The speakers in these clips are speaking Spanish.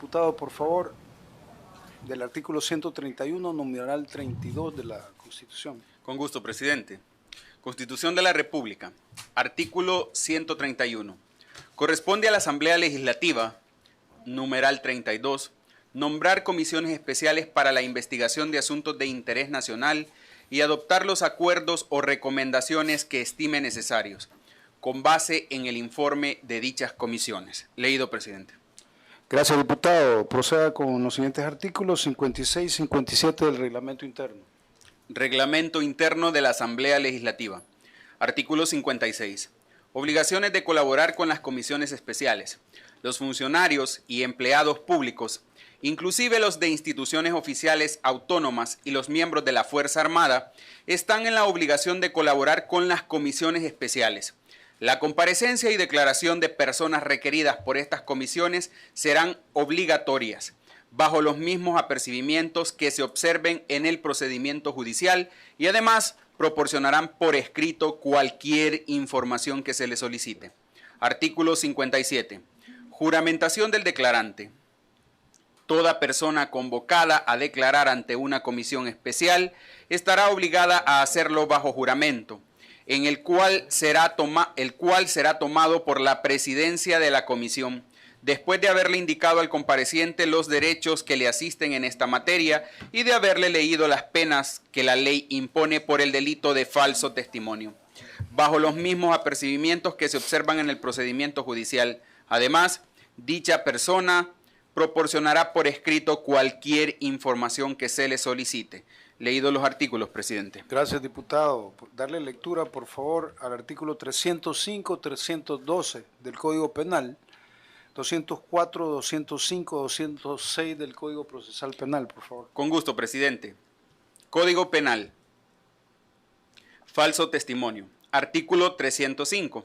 diputado, por favor, del artículo 131, numeral 32 de la Constitución. Con gusto, presidente. Constitución de la República, artículo 131. Corresponde a la Asamblea Legislativa, numeral 32, nombrar comisiones especiales para la investigación de asuntos de interés nacional y adoptar los acuerdos o recomendaciones que estime necesarios, con base en el informe de dichas comisiones. Leído, presidente. Gracias, diputado. Proceda con los siguientes artículos 56 y 57 del Reglamento Interno. Reglamento Interno de la Asamblea Legislativa. Artículo 56. Obligaciones de colaborar con las comisiones especiales. Los funcionarios y empleados públicos, inclusive los de instituciones oficiales autónomas y los miembros de la Fuerza Armada, están en la obligación de colaborar con las comisiones especiales. La comparecencia y declaración de personas requeridas por estas comisiones serán obligatorias, bajo los mismos apercibimientos que se observen en el procedimiento judicial, y además proporcionarán por escrito cualquier información que se les solicite. Artículo 57. Juramentación del declarante. Toda persona convocada a declarar ante una comisión especial estará obligada a hacerlo bajo juramento, en el cual será tomado por la presidencia de la comisión, después de haberle indicado al compareciente los derechos que le asisten en esta materia y de haberle leído las penas que la ley impone por el delito de falso testimonio, bajo los mismos apercibimientos que se observan en el procedimiento judicial. Además, dicha persona proporcionará por escrito cualquier información que se le solicite. Leídos los artículos, presidente. Gracias, diputado. Darle lectura, por favor, al artículo 305, 312 del Código Penal, 204, 205, 206 del Código Procesal Penal, por favor. Con gusto, presidente. Código Penal. Falso testimonio. Artículo 305.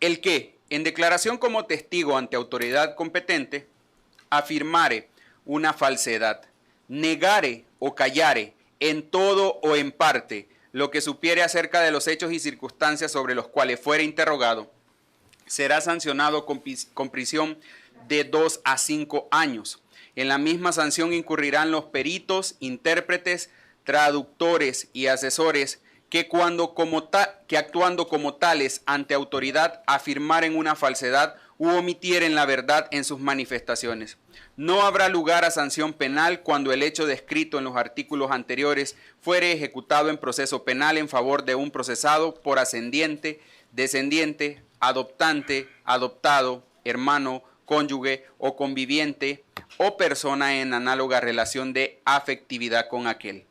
El que, en declaración como testigo ante autoridad competente, afirmare una falsedad, negare o callare en todo o en parte lo que supiere acerca de los hechos y circunstancias sobre los cuales fuere interrogado, será sancionado con prisión de 2 a 5 años. En la misma sanción incurrirán los peritos, intérpretes, traductores y asesores que actuando como tales ante autoridad afirmaren una falsedad u omitieren la verdad en sus manifestaciones. No habrá lugar a sanción penal cuando el hecho descrito en los artículos anteriores fuere ejecutado en proceso penal en favor de un procesado por ascendiente, descendiente, adoptante, adoptado, hermano, cónyuge o conviviente o persona en análoga relación de afectividad con aquel.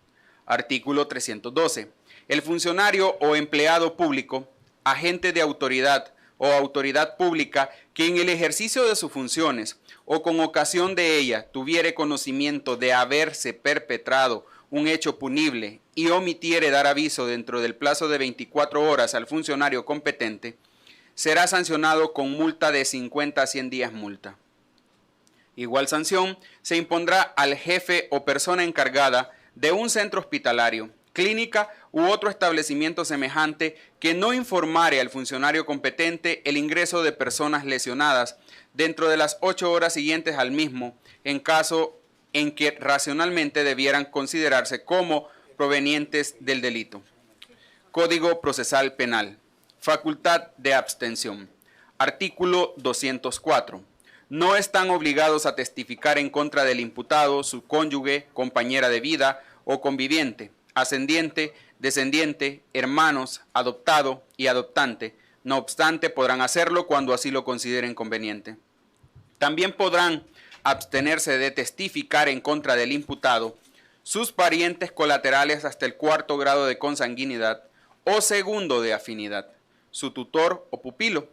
Artículo 312. El funcionario o empleado público, agente de autoridad o autoridad pública que en el ejercicio de sus funciones o con ocasión de ella tuviere conocimiento de haberse perpetrado un hecho punible y omitiere dar aviso dentro del plazo de 24 horas al funcionario competente, será sancionado con multa de 50 a 100 días multa. Igual sanción se impondrá al jefe o persona encargada de un centro hospitalario, clínica u otro establecimiento semejante que no informare al funcionario competente el ingreso de personas lesionadas dentro de las 8 horas siguientes al mismo, en caso en que racionalmente debieran considerarse como provenientes del delito. Código Procesal Penal. Facultad de abstención. Artículo 204. No están obligados a testificar en contra del imputado, su cónyuge, compañera de vida o conviviente, ascendiente, descendiente, hermanos, adoptado y adoptante. No obstante, podrán hacerlo cuando así lo consideren conveniente. También podrán abstenerse de testificar en contra del imputado, sus parientes colaterales hasta el 4º grado de consanguinidad o 2º de afinidad, su tutor o pupilo,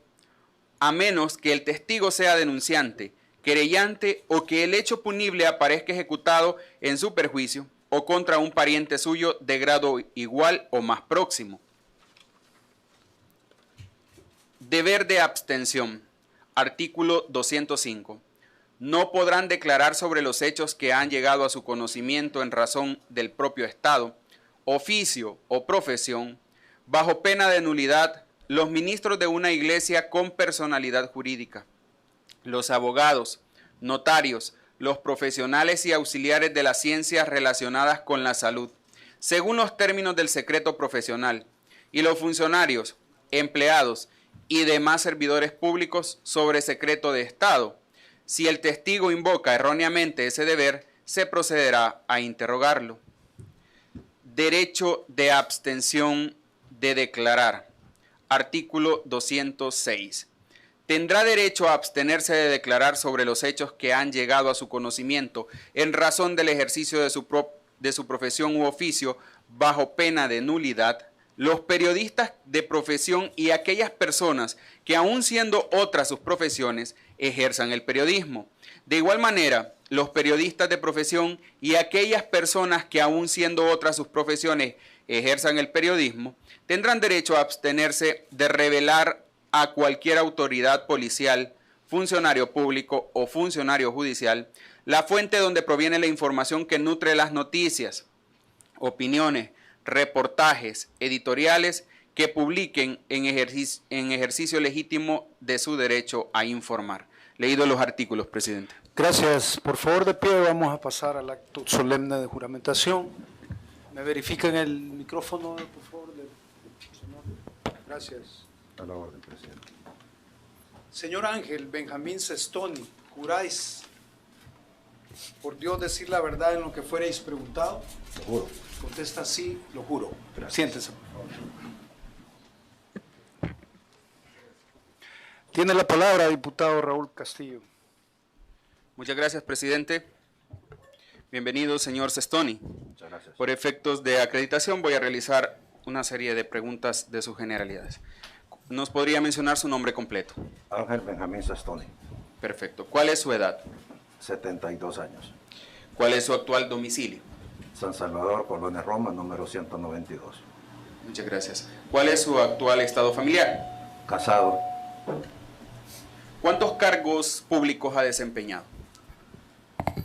a menos que el testigo sea denunciante, querellante o que el hecho punible aparezca ejecutado en su perjuicio o contra un pariente suyo de grado igual o más próximo. Deber de abstención. Artículo 205. No podrán declarar sobre los hechos que han llegado a su conocimiento en razón del propio Estado, oficio o profesión, bajo pena de nulidad, los ministros de una iglesia con personalidad jurídica, los abogados, notarios, los profesionales y auxiliares de las ciencias relacionadas con la salud, según los términos del secreto profesional, y los funcionarios, empleados y demás servidores públicos sobre secreto de Estado. Si el testigo invoca erróneamente ese deber, se procederá a interrogarlo. Derecho de abstención de declarar. Artículo 206. Tendrá derecho a abstenerse de declarar sobre los hechos que han llegado a su conocimiento en razón del ejercicio de su profesión u oficio bajo pena de nulidad los periodistas de profesión y aquellas personas que, aun siendo otras sus profesiones, ejerzan el periodismo. De igual manera, los periodistas de profesión y aquellas personas que, aun siendo otras sus profesiones, ejerzan el periodismo, tendrán derecho a abstenerse de revelar a cualquier autoridad policial, funcionario público o funcionario judicial la fuente donde proviene la información que nutre las noticias, opiniones, reportajes, editoriales que publiquen en ejercicio legítimo de su derecho a informar. Leído los artículos, presidente. Gracias. Por favor, de pie, vamos a pasar al acto solemne de juramentación. ¿Me verifican el micrófono, por favor? Señor? Gracias. A la orden, presidente. Señor Ángel Benjamín Sestoni, ¿juráis por Dios decir la verdad en lo que fuerais preguntado? Lo juro. Contesta sí, lo juro. Gracias. Siéntese, por favor. Tiene la palabra, diputado Raúl Castillo. Muchas gracias, presidente. Bienvenido, señor Sestoni. Muchas gracias. Por efectos de acreditación voy a realizar una serie de preguntas de sus generalidades. ¿Nos podría mencionar su nombre completo? Ángel Benjamín Sestoni, Perfecto. ¿Cuál es su edad? 72 años. ¿Cuál es su actual domicilio? San Salvador, Colonia Roma, número 192. Muchas gracias. ¿Cuál es su actual estado familiar? Casado. ¿Cuántos cargos públicos ha desempeñado?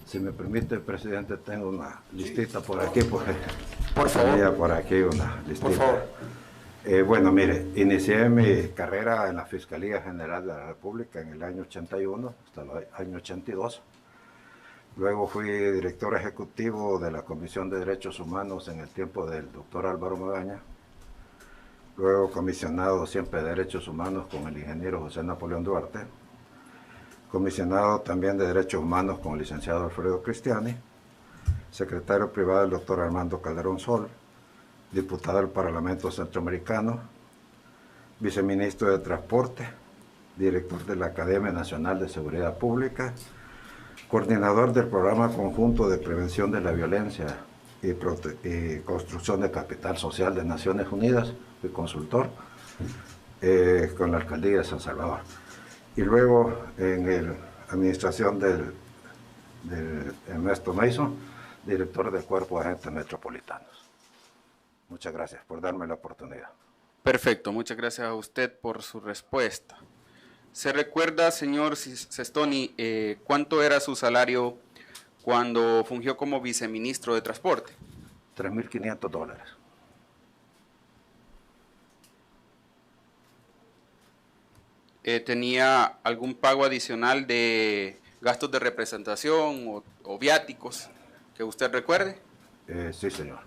Si me permite, presidente, tengo una listita por aquí. Por favor. Tenía por aquí una listita. Por favor. Bueno, mire, inicié mi carrera en la Fiscalía General de la República en el año 81 hasta el año 82. Luego fui director ejecutivo de la Comisión de Derechos Humanos en el tiempo del doctor Álvaro Magaña. Luego comisionado siempre de Derechos Humanos con el ingeniero José Napoleón Duarte. Comisionado también de Derechos Humanos con el licenciado Alfredo Cristiani. Secretario privado del doctor Armando Calderón Sol. Diputado del Parlamento Centroamericano. Viceministro de Transporte. Director de la Academia Nacional de Seguridad Pública. Coordinador del Programa Conjunto de Prevención de la Violencia y Construcción de Capital Social de Naciones Unidas, y consultor, con la Alcaldía de San Salvador. Y luego en la administración del Ernesto Mason, director del Cuerpo de Agentes Metropolitanos. Muchas gracias por darme la oportunidad. Perfecto, muchas gracias a usted por su respuesta. ¿Se recuerda, señor Sestoni, cuánto era su salario cuando fungió como viceministro de Transporte? $3.500. ¿Tenía algún pago adicional de gastos de representación o viáticos que usted recuerde? Sí, señor.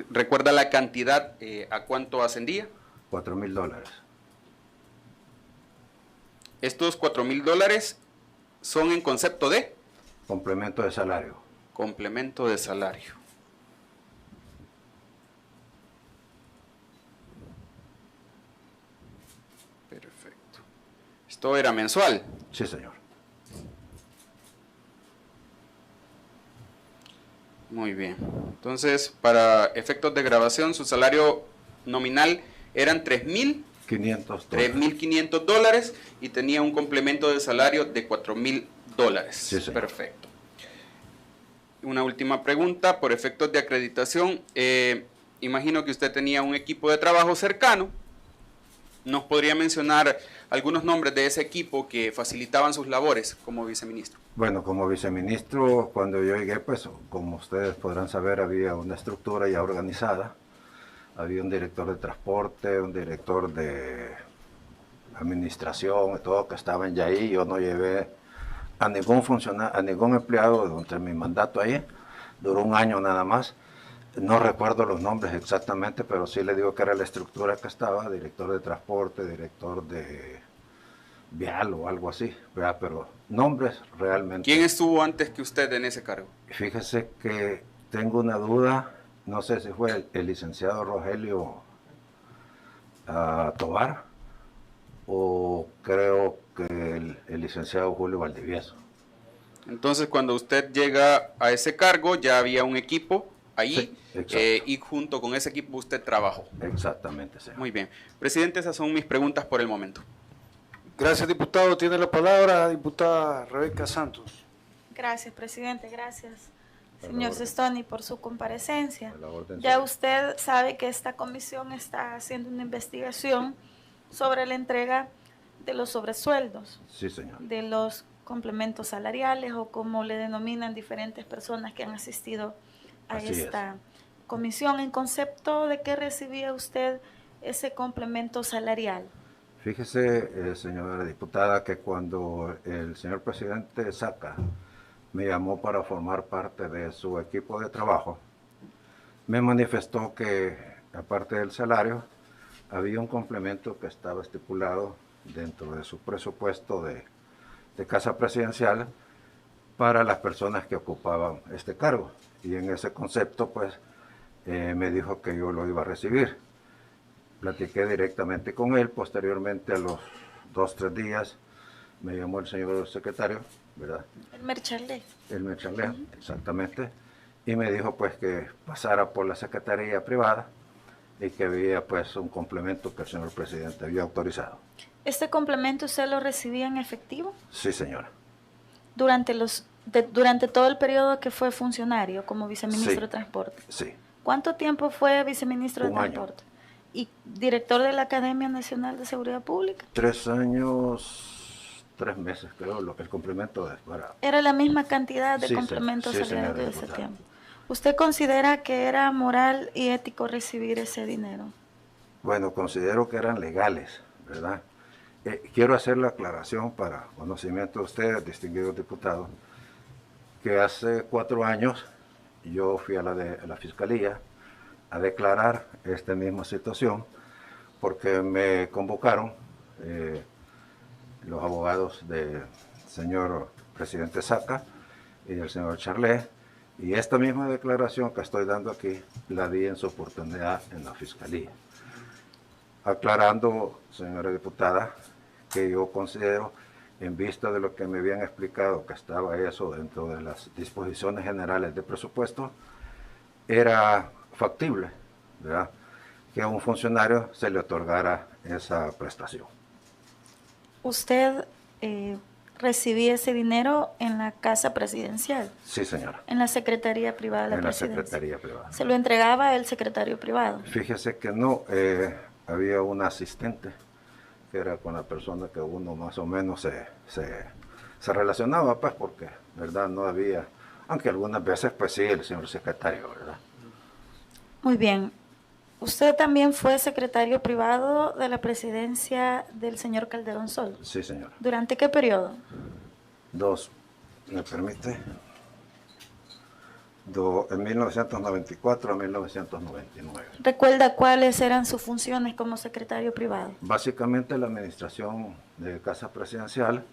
¿Recuerda la cantidad a cuánto ascendía? $4.000. Estos $4.000 son en concepto de Complemento de salario. complemento de salario. Perfecto. Esto era mensual. Sí, señor. Muy bien. Entonces, para efectos de grabación, su salario nominal eran $3.500 y tenía un complemento de salario de $4.000. Sí, señor. Perfecto. Una última pregunta, por efectos de acreditación, imagino que usted tenía un equipo de trabajo cercano. ¿Nos podría mencionar algunos nombres de ese equipo que facilitaban sus labores como viceministro? Bueno, como viceministro, cuando yo llegué, pues, como ustedes podrán saber, había una estructura ya organizada. Había un director de transporte, un director de administración, y todo que estaban ya ahí. Yo no llevé a ningún funcionario, a ningún empleado durante mi mandato ahí. Duró un año nada más. No recuerdo los nombres exactamente, pero sí le digo que era la estructura que estaba, director de transporte, director de vial o algo así, ¿verdad? Pero nombres realmente. ¿Quién estuvo antes que usted en ese cargo? Fíjese que tengo una duda, no sé si fue el licenciado Rogelio Tovar o creo que el licenciado Julio Valdivieso. Entonces, cuando usted llega a ese cargo, ya había un equipo ahí, sí, y junto con ese equipo usted trabajó. Exactamente, señor. Muy bien. Presidente, esas son mis preguntas por el momento. Gracias, diputado. Tiene la palabra diputada Rebeca Santos. Gracias, presidente. Gracias, señor Sestoni, por su comparecencia. Orden, ya señor. usted sabe que esta comisión está haciendo una investigación sobre la entrega de los sobresueldos, Sí, señor. de los complementos salariales o como le denominan diferentes personas que han asistido a Así esta comisión. En concepto de qué recibía usted ese complemento salarial. Fíjese, señora diputada, que cuando el señor presidente Saca me llamó para formar parte de su equipo de trabajo, me manifestó que, aparte del salario, había un complemento que estaba estipulado dentro de su presupuesto de Casa Presidencial para las personas que ocupaban este cargo. Y en ese concepto, pues, me dijo que yo lo iba a recibir. Platiqué directamente con él. Posteriormente, a los 2-3 días, me llamó el señor secretario, ¿verdad? El Merchalé. El Merchalé, exactamente. Y me dijo, pues, que pasara por la Secretaría Privada y que había, pues, un complemento que el señor presidente había autorizado. ¿Este complemento usted lo recibía en efectivo? Sí, señora. Durante todo el periodo que fue funcionario como viceministro Sí. de Transporte. Sí. ¿Cuánto tiempo fue viceministro de Un año. Transporte? ¿Y director de la Academia Nacional de Seguridad Pública? 3 años, 3 meses, creo, el complemento para... ¿Era la misma cantidad de Sí, complementos sí, salariales señora de ese diputada. tiempo? ¿Usted considera que era moral y ético recibir ese dinero? Bueno, considero que eran legales, ¿verdad? Quiero hacer la aclaración para conocimiento de ustedes, distinguidos diputados, que hace 4 años yo fui a la Fiscalía a declarar esta misma situación porque me convocaron los abogados del señor presidente Saca y del señor Charlé, y esta misma declaración que estoy dando aquí la di en su oportunidad en la Fiscalía, aclarando, señora diputada, que yo considero, en vista de lo que me habían explicado, que estaba eso dentro de las disposiciones generales de presupuesto, era factible, ¿verdad?, que a un funcionario se le otorgara esa prestación. ¿Usted recibía ese dinero en la Casa Presidencial? Sí, señora. ¿En la Secretaría Privada de la En la Presidencia? Secretaría Privada. ¿Se lo entregaba el secretario privado? Fíjese que no, había un asistente que era con la persona que uno más o menos se relacionaba, pues, porque, ¿verdad?, no había, aunque algunas veces, pues sí, el señor secretario, ¿verdad? Muy bien. ¿Usted también fue secretario privado de la presidencia del señor Calderón Sol? Sí, señora. ¿Durante qué periodo? 2, ¿me permite? En 1994 a 1999. ¿Recuerda cuáles eran sus funciones como secretario privado? Básicamente la administración de Casa Presidencial,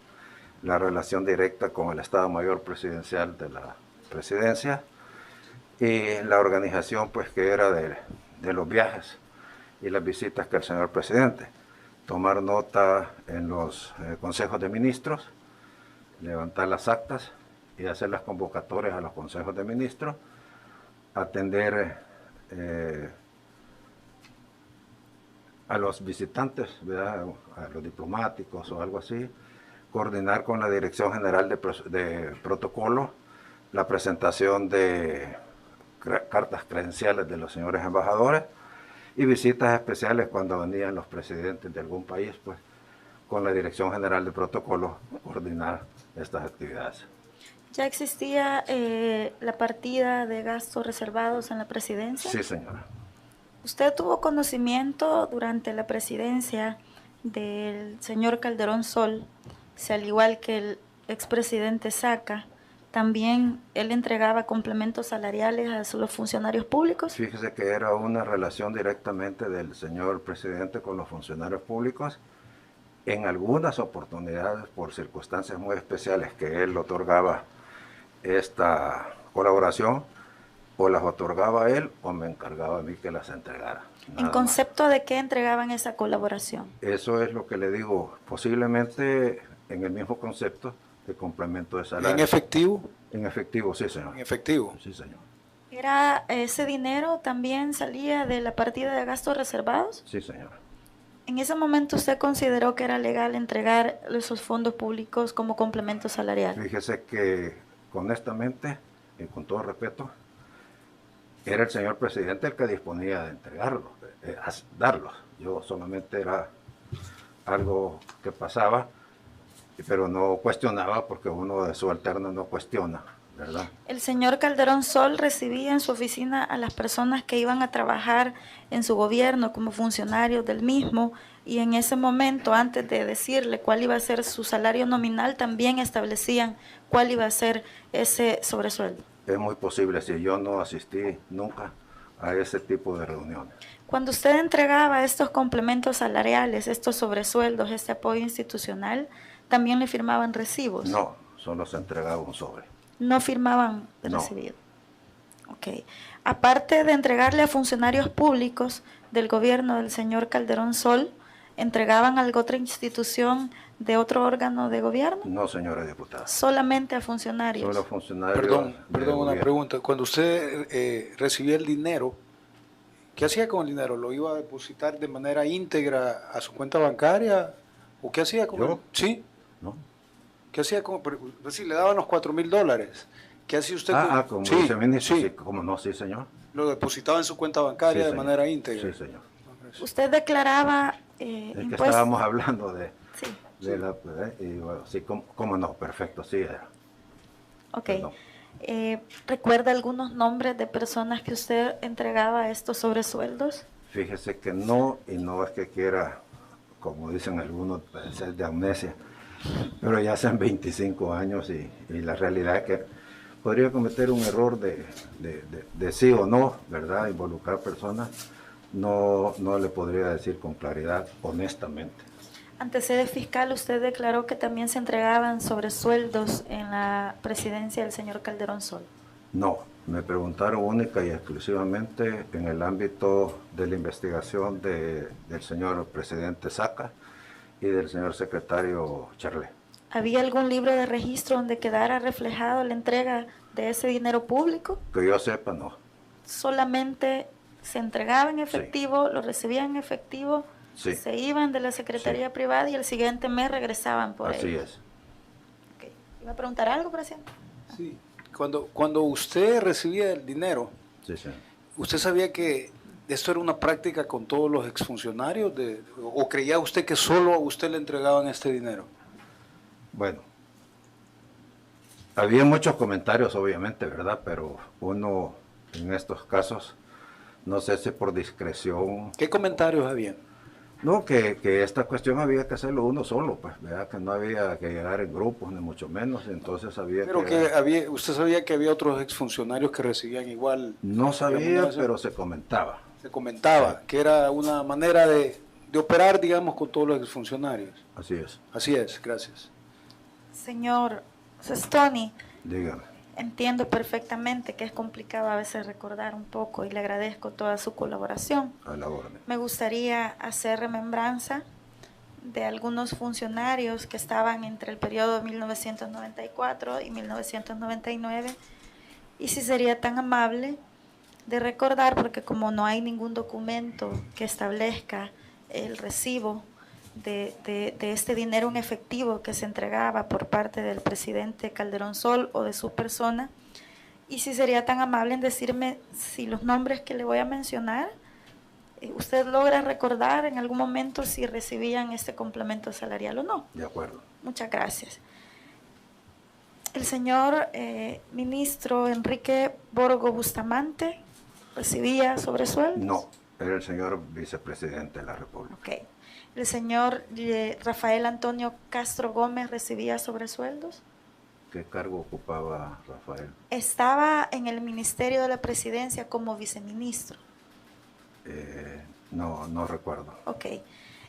la relación directa con el Estado Mayor Presidencial de la Presidencia y la organización, pues, que era de los viajes y las visitas que el señor presidente, tomar nota en los consejos de ministros, levantar las actas y hacer las convocatorias a los consejos de ministros, atender a los visitantes, ¿verdad?, a los diplomáticos o algo así, coordinar con la Dirección General de Protocolo la presentación de cartas credenciales de los señores embajadores y visitas especiales cuando venían los presidentes de algún país, pues, con la Dirección General de Protocolo coordinar estas actividades. ¿Ya existía la partida de gastos reservados en la presidencia? Sí, señora. ¿Usted tuvo conocimiento durante la presidencia del señor Calderón Sol, si al igual que el expresidente Saca, también él entregaba complementos salariales a los funcionarios públicos. Fíjese que era una relación directamente del señor presidente con los funcionarios públicos. En algunas oportunidades, por circunstancias muy especiales que él otorgaba esta colaboración, o las otorgaba él o me encargaba a mí que las entregara. ¿En concepto de qué entregaban esa colaboración? Eso es lo que le digo, posiblemente en el mismo concepto de complemento de salario. ¿En efectivo? En efectivo, sí, señor. En efectivo. Sí, señor. ¿Era ese dinero también salía de la partida de gastos reservados? Sí, señor. ¿En ese momento usted consideró que era legal entregar esos fondos públicos como complemento salarial? Fíjese que, honestamente, y con todo respeto, era el señor presidente el que disponía de entregarlos, darlos. Yo solamente era algo que pasaba, pero no cuestionaba porque uno de subalterno no cuestiona, ¿verdad? El señor Calderón Sol recibía en su oficina a las personas que iban a trabajar en su gobierno como funcionarios del mismo, y en ese momento, antes de decirle cuál iba a ser su salario nominal, también establecían cuál iba a ser ese sobresueldo. Es muy posible, si yo no asistí nunca a ese tipo de reuniones. Cuando usted entregaba estos complementos salariales, estos sobresueldos, este apoyo institucional, ¿también le firmaban recibos? No, solo se entregaba un sobre. ¿No firmaban de No. recibido? Ok. Aparte de entregarle a funcionarios públicos del gobierno del señor Calderón Sol, ¿entregaban a alguna otra institución de otro órgano de gobierno? No, señora diputada. Solamente a funcionarios. Solo funcionarios. Perdón, del una gobierno. pregunta. Cuando usted recibía el dinero, ¿qué hacía con el dinero? ¿Lo iba a depositar de manera íntegra a su cuenta bancaria? ¿O qué hacía con ¿Yo? él? Sí. ¿No? ¿Qué hacía con si le daban los $4,000? ¿Qué hacía usted con Como sí, viceministro, sí. sí, ¿cómo no? Sí, señor. Lo depositaba en su cuenta bancaria Sí, de señor. manera íntegra. Sí, señor. ¿Usted declaraba Es que impuestos? estábamos hablando de Sí. y bueno, sí, ¿cómo no? Perfecto, sí era. Ok. Perdón. ¿Recuerda algunos nombres de personas que usted entregaba estos sobresueldos? Fíjese que no, y no es que quiera, como dicen algunos, ser de amnesia, pero ya hacen 25 años y la realidad es que podría cometer un error de sí o no, ¿verdad? Involucrar personas, no le podría decir con claridad, honestamente. Ante sede fiscal, usted declaró que también se entregaban sobresueldos en la presidencia del señor Calderón Sol. No, me preguntaron única y exclusivamente en el ámbito de la investigación del señor presidente Saca y del señor secretario Charlet. ¿Había algún libro de registro donde quedara reflejado la entrega de ese dinero público? Que yo sepa, no. Solamente se entregaba en efectivo, lo recibían en efectivo, Sí. se iban de la Secretaría Privada y el siguiente mes regresaban por Así ellos. es. Okay. ¿Iba a preguntar algo, presidente? Sí. Cuando usted recibía el dinero, Sí, sí. ¿usted sabía que esto era una práctica con todos los exfuncionarios? ¿O creía usted que solo a usted le entregaban este dinero? Bueno, había muchos comentarios, obviamente, ¿verdad? Pero uno, en estos casos, no sé si por discreción. ¿Qué comentarios habían? No, que esta cuestión había que hacerlo uno solo, pues, ¿verdad? Que no había que llegar en grupos, ni mucho menos, entonces había Pero usted sabía que había otros exfuncionarios que recibían igual. No sabía, remuneración. pero se comentaba. Se comentaba que era una manera de operar, digamos, con todos los exfuncionarios. Así es. Así es, gracias. Señor Sestoni, Dígame. entiendo perfectamente que es complicado a veces recordar un poco y le agradezco toda su colaboración. A la orden. Me gustaría hacer remembranza de algunos funcionarios que estaban entre el periodo de 1994 y 1999 y si sería tan amable de recordar, porque como no hay ningún documento que establezca el recibo de este dinero en efectivo que se entregaba por parte del presidente Calderón Sol o de su persona, y si sería tan amable en decirme si los nombres que le voy a mencionar, usted logra recordar en algún momento si recibían este complemento salarial o no. De acuerdo. Muchas gracias. El señor ministro Enrique Borgo Bustamante recibía sobresueldos. No, era el señor vicepresidente de la República. Ok. El señor Rafael Antonio Castro Gómez recibía sobresueldos. ¿Qué cargo ocupaba Rafael? Estaba en el Ministerio de la Presidencia como viceministro. No, no recuerdo. Ok.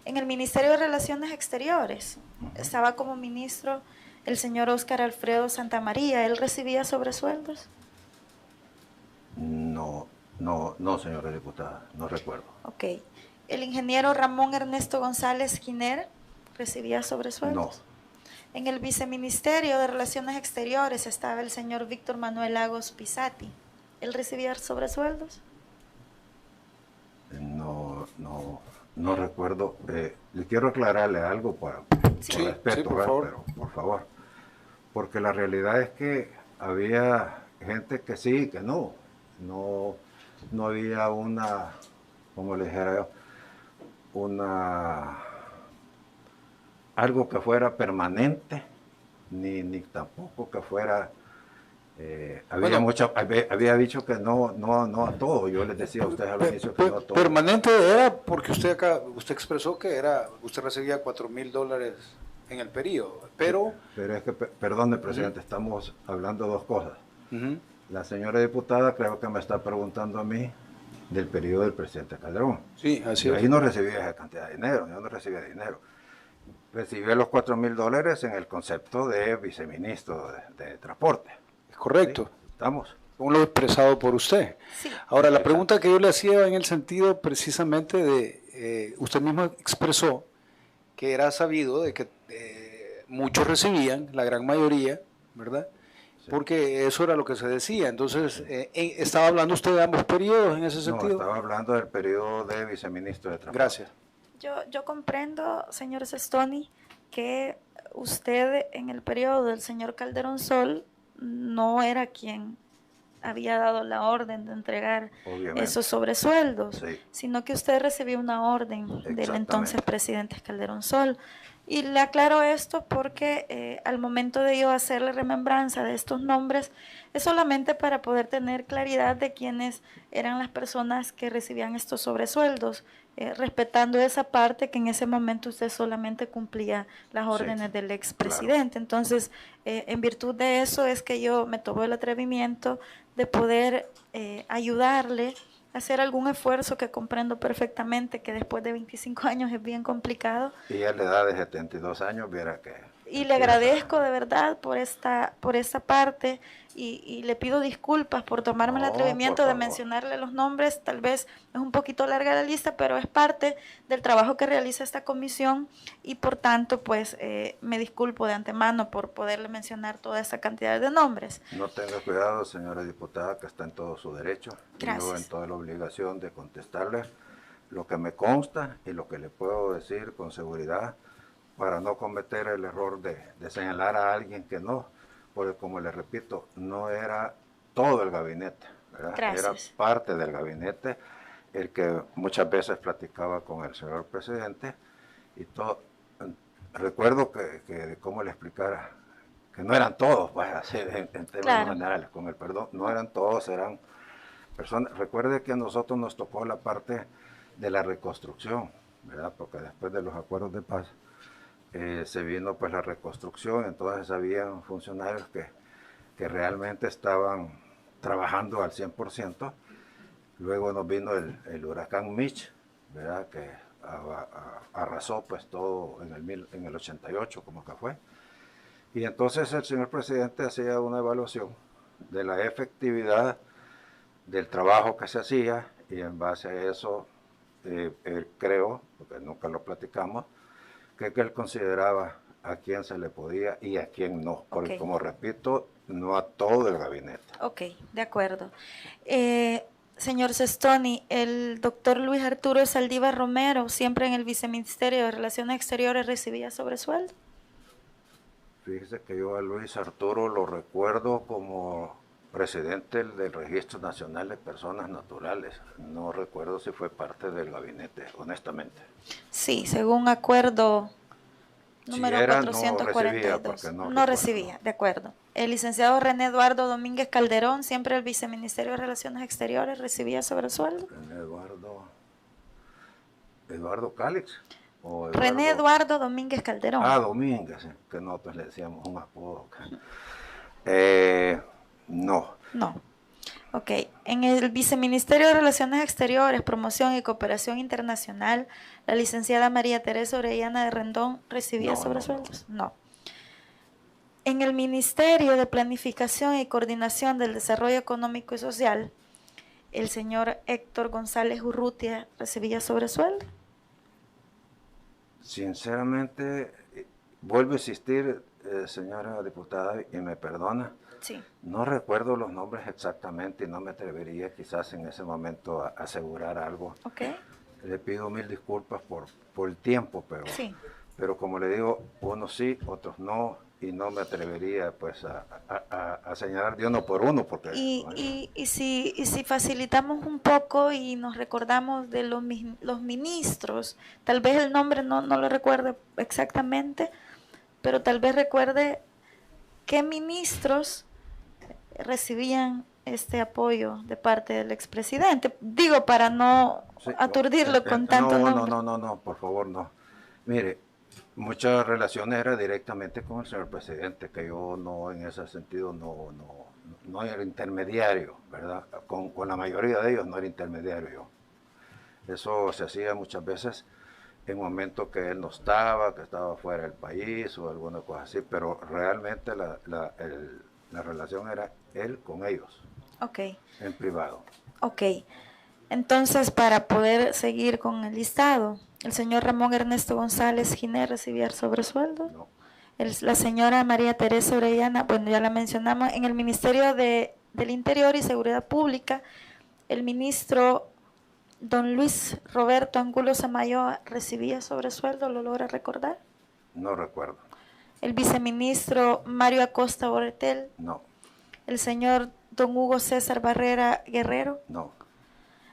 En el Ministerio de Relaciones Exteriores estaba como ministro el señor Óscar Alfredo Santamaría. ¿Él recibía sobresueldos? No, no, señora diputada, no recuerdo. Ok. ¿El ingeniero Ramón Ernesto González Giner recibía sobresueldos? No. En el Viceministerio de Relaciones Exteriores estaba el señor Víctor Manuel Lagos Pisati. ¿Él recibía sobresueldos? No recuerdo. Le quiero aclararle algo por Sí, respeto, sí, por ¿verdad? favor. Pero por favor. Porque la realidad es que había gente que sí y que no. No había una, como le dijera yo, algo que fuera permanente, ni tampoco que fuera. Había dicho que no a todo. Yo les decía a ustedes al inicio que no a todo. Permanente era porque usted expresó que usted recibía $4,000 en el periodo, pero es que, perdone, presidente, estamos hablando de dos cosas. ujú, La señora diputada creo que me está preguntando a mí del periodo del presidente Calderón. sí, así Yo es. ahí no recibía esa cantidad de dinero, yo no recibía dinero. Recibí los $4,000 en el concepto de viceministro de Transporte. Es correcto, ¿Sí? ¿Estamos? según lo expresado por usted. Sí. Ahora, la Exacto. pregunta que yo le hacía en el sentido precisamente de, usted mismo expresó que era sabido de que muchos recibían, la gran mayoría, ¿verdad? Sí. Porque eso era lo que se decía. Entonces, ¿estaba hablando usted de ambos periodos en ese No, sentido? estaba hablando del periodo de viceministro de Transporte. Gracias. Yo comprendo, señor Sestoni, que usted en el periodo del señor Calderón Sol no era quien había dado la orden de entregar Obviamente. esos sobresueldos, Sí. sino que usted recibió una orden del Exactamente. entonces presidente Calderón Sol. Y le aclaro esto porque al momento de yo hacerle remembranza de estos nombres, es solamente para poder tener claridad de quiénes eran las personas que recibían estos sobresueldos, respetando esa parte que en ese momento usted solamente cumplía las órdenes del expresidente. Claro. Entonces, en virtud de eso es que yo me tomo el atrevimiento de poder ayudarle a hacer algún esfuerzo que comprendo perfectamente que después de 25 años es bien complicado. Y a la edad de 72 años, viera que... Y le agradezco de verdad por esta parte y le pido disculpas por tomarme el atrevimiento de mencionarle los nombres. Tal vez es un poquito larga la lista, pero es parte del trabajo que realiza esta comisión y por tanto pues me disculpo de antemano por poderle mencionar toda esa cantidad de nombres. No tenga cuidado, señora diputada, que está en todo su derecho. Gracias. Y yo en toda la obligación de contestarle lo que me consta y lo que le puedo decir con seguridad, para no cometer el error de señalar a alguien que no, porque como le repito, no era todo el gabinete, ¿verdad? Gracias. Era parte del gabinete el que muchas veces platicaba con el señor presidente y todo. Recuerdo que cómo le explicara, que no eran todos, pues así en términos generales, con el perdón, no eran todos, eran personas. Recuerde que a nosotros nos tocó la parte de la reconstrucción, ¿verdad? Porque después de los acuerdos de paz, se vino pues la reconstrucción, entonces habían funcionarios que realmente estaban trabajando al 100%. Luego nos vino el huracán Mitch, ¿verdad? Que arrasó pues todo en el 88, como que fue. Y entonces el señor presidente hacía una evaluación de la efectividad del trabajo que se hacía y en base a eso, él creo, porque nunca lo platicamos, que él consideraba a quién se le podía y a quién no, porque como repito, no a todo el gabinete. Ok, de acuerdo. Señor Sestoni, el doctor Luis Arturo Saldívar Romero, siempre en el Viceministerio de Relaciones Exteriores, ¿recibía sobresueldo? Fíjese que yo a Luis Arturo lo recuerdo como presidente del Registro Nacional de Personas Naturales. No recuerdo si fue parte del gabinete, honestamente. Sí, según acuerdo número Si era, 442. No recibía, de acuerdo. El licenciado René Eduardo Domínguez Calderón, siempre el Viceministerio de Relaciones Exteriores, ¿recibía sobresueldo? René Eduardo Cálix. René Eduardo Domínguez Calderón. Ah, Domínguez, que nosotros le decíamos un apodo. No, No. Ok. En el Viceministerio de Relaciones Exteriores, Promoción y Cooperación Internacional, la licenciada María Teresa Orellana de Rendón recibía No, sobresueldos. No. En el Ministerio de Planificación y Coordinación del Desarrollo Económico y Social, el señor Héctor González Urrutia recibía sobresueldo. sinceramente, vuelvo a insistir, señora diputada, y me perdona, Sí. no recuerdo los nombres exactamente y no me atrevería quizás en ese momento a asegurar algo. Ok. Le pido mil disculpas por el tiempo, Sí. pero como le digo, unos sí, otros no, y no me atrevería pues a señalar de uno por uno, porque... Y si facilitamos un poco y nos recordamos de los ministros, tal vez el nombre no lo recuerde exactamente, pero tal vez recuerde qué ministros recibían este apoyo de parte del expresidente. Digo, para no Sí, aturdirlo con tanto nombre. no, por favor, no. Mire, muchas relaciones eran directamente con el señor presidente, que yo no, en ese sentido, no era intermediario, ¿verdad? Con la mayoría de ellos no era intermediario yo. Eso se hacía muchas veces en momentos que él no estaba, que estaba fuera del país o alguna cosa así, pero realmente la relación era él con ellos, Ok. en privado. Ok. Entonces, para poder seguir con el listado, el señor Ramón Ernesto González Ginés recibía el sobresueldo. No, La señora María Teresa Orellana, bueno, ya la mencionamos, en el Ministerio del Interior y Seguridad Pública, el ministro don Luis Roberto Angulo Samayoa recibía sobresueldo, ¿lo logra recordar? no recuerdo. El viceministro Mario Acosta Boretel, No, el señor don Hugo César Barrera Guerrero, no.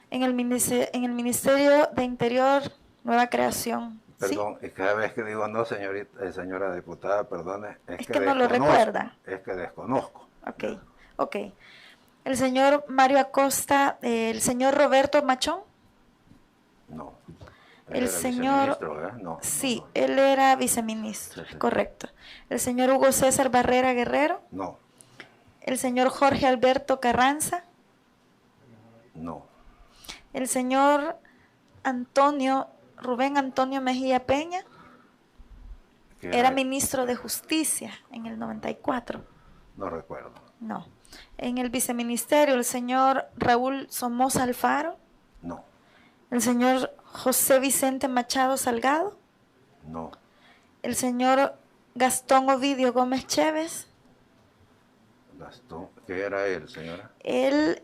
en el Ministerio de Interior, nueva creación. ¿Sí? Perdón, y cada vez que digo no, señorita, señora diputada, perdone, Es que no lo desconozco, recuerda. es que desconozco. Ok, ok. El señor Mario Acosta, el señor Roberto Machón. No. Él El era señor, viceministro, ¿verdad? No. sí, No, él era viceministro, Sí, sí. correcto. El señor Hugo César Barrera Guerrero. no, El señor Jorge Alberto Carranza. no, El señor Rubén Antonio Mejía Peña. que Era ministro de Justicia en el 94. no recuerdo. No. En el viceministerio, el señor Raúl Somoza Alfaro. No, El señor José Vicente Machado Salgado. no, El señor Gastón Ovidio Gómez Chévez. Gastón, ¿qué era él, señora? Él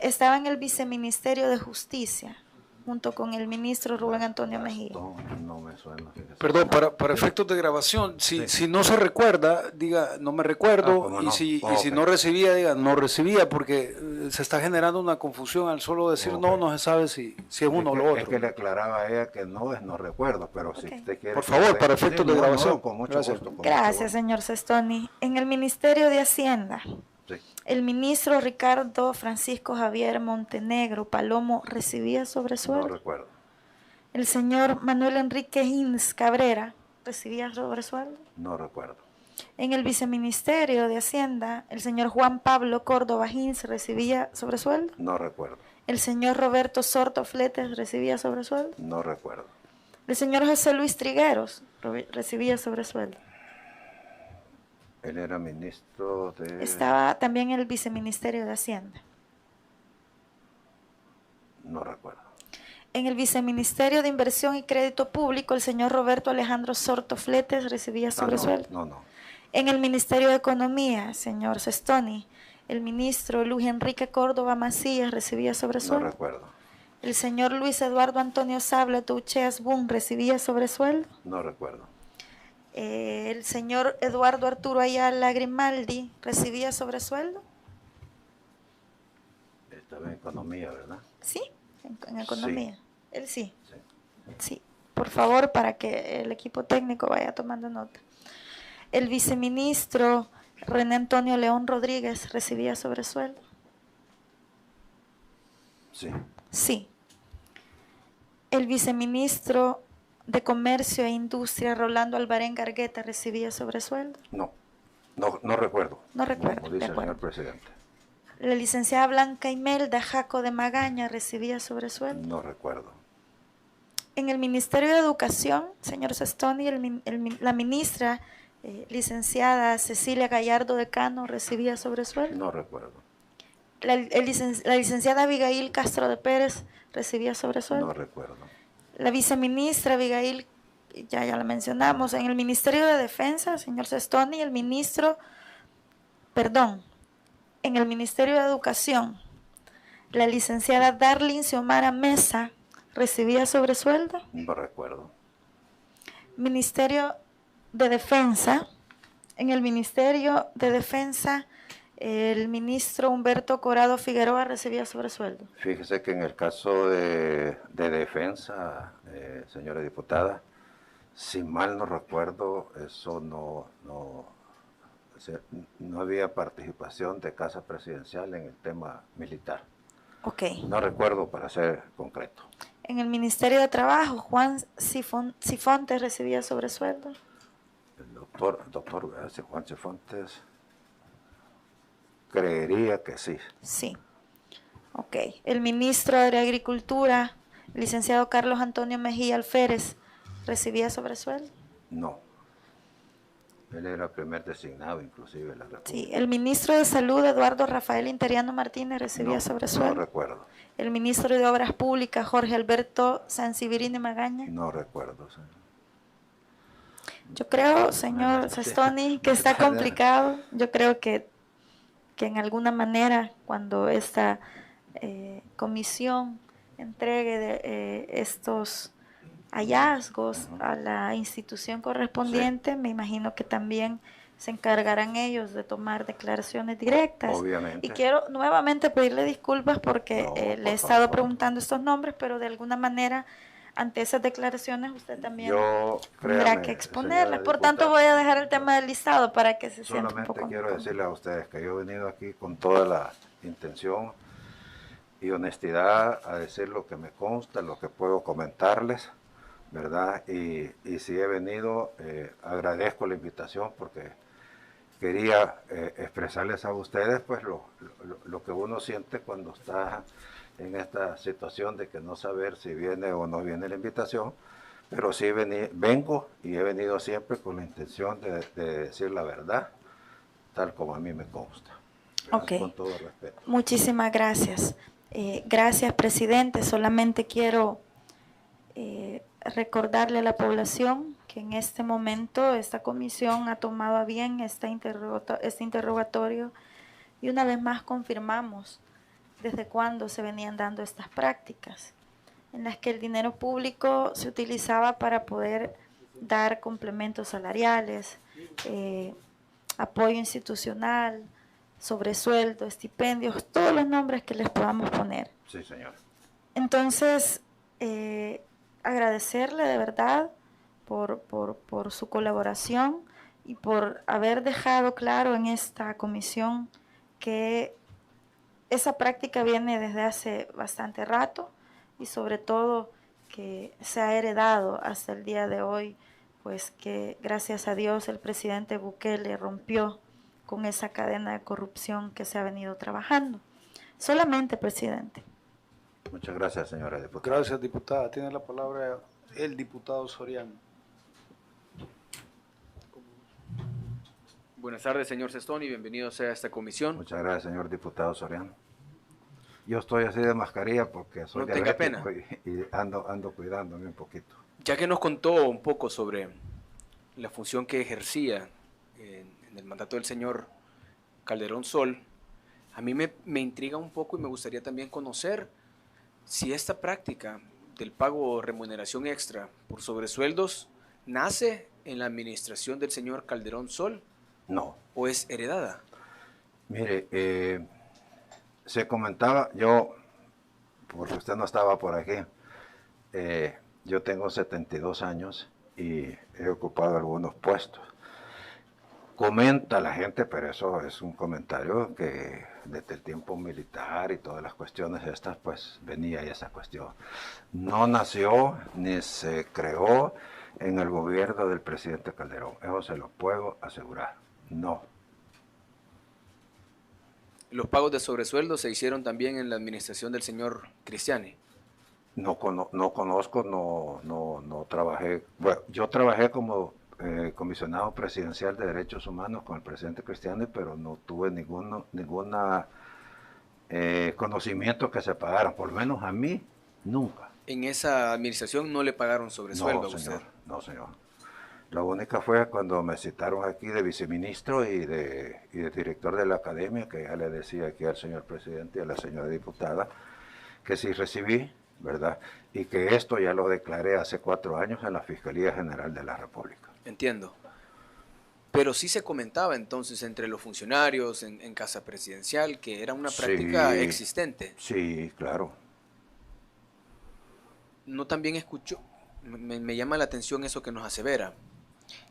estaba en el viceministerio de Justicia, junto con el ministro Rubén Antonio Mejía. Gastón, no me suena. Fíjese. Perdón, para efectos de grabación, si no se recuerda, diga no me recuerdo, ¿cómo y no? si Ok. no recibía, diga no recibía, porque se está generando una confusión al solo decir Ok. no se sabe si es uno o lo Es otro. que le aclaraba a ella que no recuerdo, pero si Ok. usted quiere... Por favor, para efectos de grabación. con mucho Gracias. gusto. Con Gracias, mucho señor Sestoni. En el Ministerio de Hacienda, gusto. Sí, el ministro Ricardo Francisco Javier Montenegro Palomo recibía no sobresueldo. recuerdo. El señor Manuel Enrique Hins Cabrera recibía sobresueldo. No recuerdo. En el viceministerio de Hacienda, el señor Juan Pablo Córdoba Hins recibía sobresueldo. No recuerdo. El señor Roberto Sorto Fletes recibía sobresueldo. No recuerdo. El señor José Luis Trigueros recibía sobresueldo. Él era ministro de... Estaba también en el viceministerio de Hacienda. No recuerdo. En el viceministerio de Inversión y Crédito Público, el señor Roberto Alejandro Sorto Fletes recibía sobresueldo. No. En el Ministerio de Economía, señor Sestoni, el ministro Luis Enrique Córdoba Macías recibía No sobresueldo. recuerdo. El señor Luis Eduardo Antonio Sabla Toucheas Boom recibía sobresueldo. No recuerdo. El señor Eduardo Arturo Ayala Grimaldi recibía sobresueldo. Estaba en economía, ¿verdad? Sí, en economía. Sí. Él sí. Sí. Sí, por favor, para que el equipo técnico vaya tomando nota. El viceministro René Antonio León Rodríguez recibía sobresueldo. Sí. Sí. El viceministro de Comercio e Industria Rolando Albarén Gargueta recibía sobresueldo. No. No recuerdo. No recuerdo, Como de dice el acuerdo. señor presidente. La licenciada Blanca Imelda Jaco de Magaña recibía sobresueldo. No recuerdo. En el Ministerio de Educación, señor Sestoni, la ministra licenciada Cecilia Gallardo de Cano recibía sobresueldo. No recuerdo. La licenciada Abigail Castro de Pérez recibía sobresueldo. No recuerdo. La viceministra Abigail, ya la mencionamos. En el Ministerio de Defensa, señor Sestoni, en el Ministerio de Educación, la licenciada Darlene Xiomara Mesa recibía sobresueldo. No recuerdo. Ministerio de Defensa, en el Ministerio de Defensa, el ministro Humberto Corado Figueroa recibía sobresueldo. Fíjese que en el caso de defensa, señora diputada, si mal no recuerdo, eso no había participación de Casa Presidencial en el tema militar. Ok. No recuerdo, para ser concreto. En el Ministerio de Trabajo, Juan Cifontes recibía sobresueldo. El doctor Juan Cifontes, creería que sí. Sí. Ok. El ministro de Agricultura, el licenciado Carlos Antonio Mejía Alférez, recibía sobresueldo. No. Él era primer designado, inclusive, de la República. Sí. El ministro de Salud, Eduardo Rafael Interiano Martínez, recibía sobresueldo. No recuerdo. El ministro de Obras Públicas, Jorge Alberto Sanzibirini Magaña. No recuerdo, señor. Yo creo, señor Sestoni, que está complicado. Yo creo que en alguna manera, cuando esta comisión entregue estos hallazgos a la institución correspondiente, me imagino que también se encargarán ellos de tomar declaraciones directas. Obviamente. Y quiero nuevamente pedirle disculpas porque le he estado preguntando estos nombres, pero de alguna manera, ante esas declaraciones, usted también tendrá que exponerlas. Por tanto, voy a dejar el tema del listado para que se sienta un poco. Solamente quiero decirle a ustedes que yo he venido aquí con toda la intención y honestidad a decir lo que me consta, lo que puedo comentarles, ¿verdad? Y si he venido, agradezco la invitación porque quería expresarles a ustedes pues lo que uno siente cuando está en esta situación de que no saber si viene o no viene la invitación, pero sí vengo y he venido siempre con la intención de decir la verdad, tal como a mí me consta. Ok. Con todo respeto. Muchísimas gracias. Gracias, presidente. Solamente quiero recordarle a la población que en este momento esta comisión ha tomado a bien este interrogatorio y una vez más confirmamos desde cuándo se venían dando estas prácticas en las que el dinero público se utilizaba para poder dar complementos salariales, apoyo institucional, sobresueldo, estipendios, todos los nombres que les podamos poner. Sí, señor. Entonces, agradecerle de verdad por su colaboración y por haber dejado claro en esta comisión que esa práctica viene desde hace bastante rato y sobre todo que se ha heredado hasta el día de hoy, pues que gracias a Dios el presidente Bukele rompió con esa cadena de corrupción que se ha venido trabajando. Solamente, presidente. Muchas gracias, señora diputada. Gracias, diputada. Tiene la palabra el diputado Soriano. Buenas tardes, señor Sestoni, bienvenido sea a esta comisión. Muchas gracias, señor diputado Soriano. Yo estoy así de mascarilla porque soy No tenga diabético y ando cuidándome un poquito. Ya que nos contó un poco sobre la función que ejercía en el mandato del señor Calderón Sol, a mí me intriga un poco y me gustaría también conocer si esta práctica del pago o remuneración extra por sobresueldos nace en la administración del señor Calderón Sol. No. ¿O es heredada? Mire, se comentaba, yo, porque usted no estaba por aquí, yo tengo 72 años y he ocupado algunos puestos. Comenta la gente, pero eso es un comentario que desde el tiempo militar y todas las cuestiones estas, pues venía esa cuestión. No nació ni se creó en el gobierno del presidente Calderón, eso se lo puedo asegurar. No, ¿Los pagos de sobresueldo se hicieron también en la administración del señor Cristiani? No, no conozco, no trabajé. Bueno, yo trabajé como comisionado presidencial de Derechos Humanos con el presidente Cristiani, pero no tuve ninguna conocimiento que se pagaran, por lo menos a mí, nunca. En esa administración no le pagaron sobresueldo a usted. Señor, no, señor. La única fue cuando me citaron aquí de viceministro y de director de la academia, que ya le decía aquí al señor presidente y a la señora diputada, que sí recibí, ¿verdad? Y que esto ya lo declaré hace 4 años en la Fiscalía General de la República. Entiendo. Pero sí se comentaba entonces entre los funcionarios en Casa Presidencial que era una práctica Sí, existente. sí, claro. No también escucho, me llama la atención eso que nos asevera.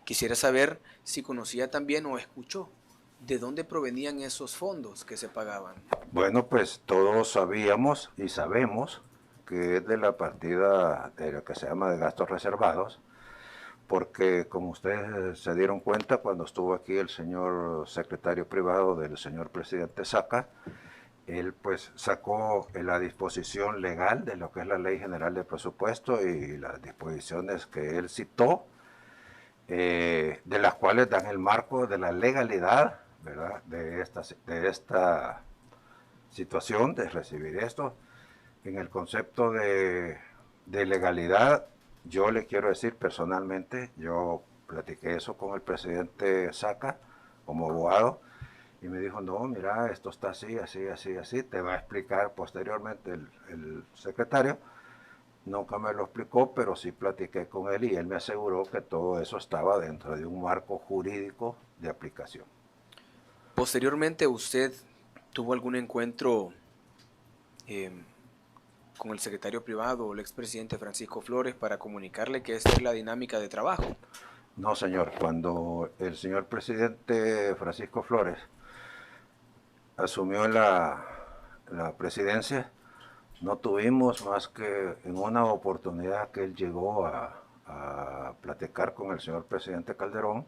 Quisiera saber si conocía también o escuchó de dónde provenían esos fondos que se pagaban. Bueno, pues todos sabíamos y sabemos que es de la partida de lo que se llama de gastos reservados, porque como ustedes se dieron cuenta cuando estuvo aquí el señor secretario privado del señor presidente Saca, él pues sacó la disposición legal de lo que es la Ley General de Presupuesto y las disposiciones que él citó, de las cuales dan el marco de la legalidad, ¿verdad?, de esta situación, de recibir esto. En el concepto de legalidad, yo le quiero decir personalmente, yo platiqué eso con el presidente Saca como abogado, y me dijo, no, mira, esto está así, así, así, así, te va a explicar posteriormente el secretario. Nunca me lo explicó, pero sí platiqué con él y él me aseguró que todo eso estaba dentro de un marco jurídico de aplicación. Posteriormente, ¿usted tuvo algún encuentro con el secretario privado o el expresidente Francisco Flores para comunicarle que esta es la dinámica de trabajo? No, señor. Cuando el señor presidente Francisco Flores asumió la presidencia, no tuvimos más que en una oportunidad que él llegó a platicar con el señor presidente Calderón,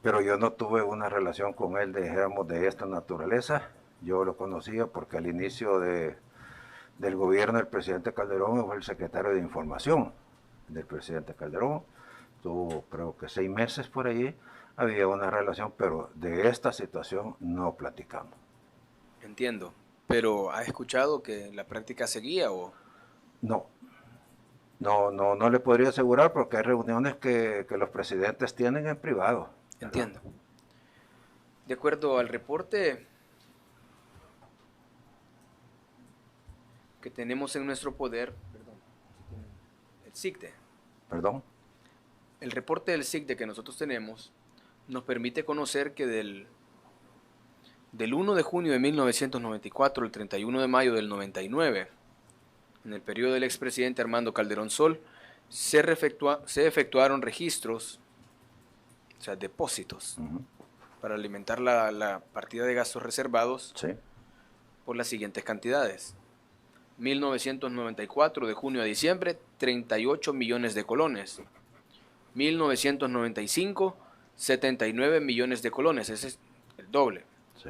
pero yo no tuve una relación con él, dijéramos, de esta naturaleza. Yo lo conocía porque al inicio del gobierno del presidente Calderón fue el secretario de Información del presidente Calderón. Tuvo creo que 6 meses por allí, había una relación, pero de esta situación no platicamos. Entiendo. ¿Pero ha escuchado que la práctica seguía o...? No le podría asegurar porque hay reuniones que los presidentes tienen en privado. Entiendo. De acuerdo al reporte que tenemos en nuestro poder, el SICDE. ¿Perdón? El reporte del SICDE que nosotros tenemos nos permite conocer que del 1 de junio de 1994 al 31 de mayo del 99, en el periodo del expresidente Armando Calderón Sol, se efectuaron registros, o sea, depósitos, para alimentar la partida de gastos reservados, Sí. por las siguientes cantidades. 1994, de junio a diciembre, 38 millones de colones. 1995, 79 millones de colones, ese es el doble. Sí.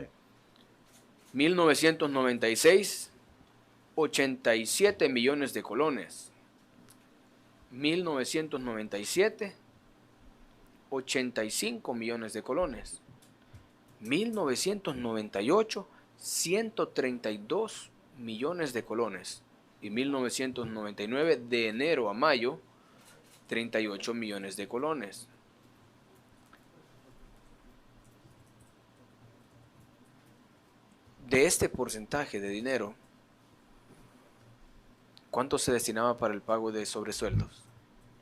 1996, 87 millones de colones. 1997, 85 millones de colones. 1998, 132 millones de colones. Y 1999, de enero a mayo, 38 millones de colones. De este porcentaje de dinero, ¿cuánto se destinaba para el pago de sobresueldos?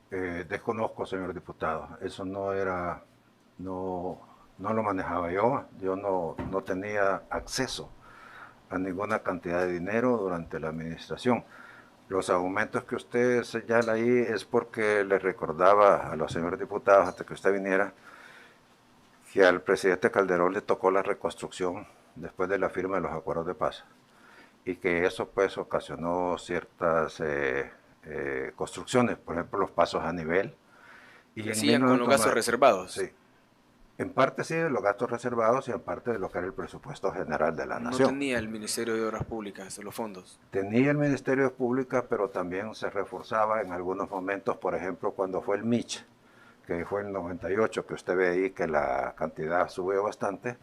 Desconozco, señor diputado. Eso no lo manejaba yo. Yo no tenía acceso a ninguna cantidad de dinero durante la administración. Los aumentos que usted señala ahí es porque le recordaba a los señores diputados, hasta que usted viniera, que al presidente Calderón le tocó la reconstrucción después de la firma de los acuerdos de paz, y que eso pues ocasionó ciertas construcciones, por ejemplo los pasos a nivel. Y ¿Qué hacían con los gastos reservados? Sí. En parte sí de los gastos reservados y en parte de lo que era el presupuesto general de la No nación. tenía el Ministerio de Obras Públicas los fondos. Tenía el Ministerio de Pública, pero también se reforzaba en algunos momentos, por ejemplo, cuando fue el MICH, que fue el 98, que usted ve ahí que la cantidad subió bastante.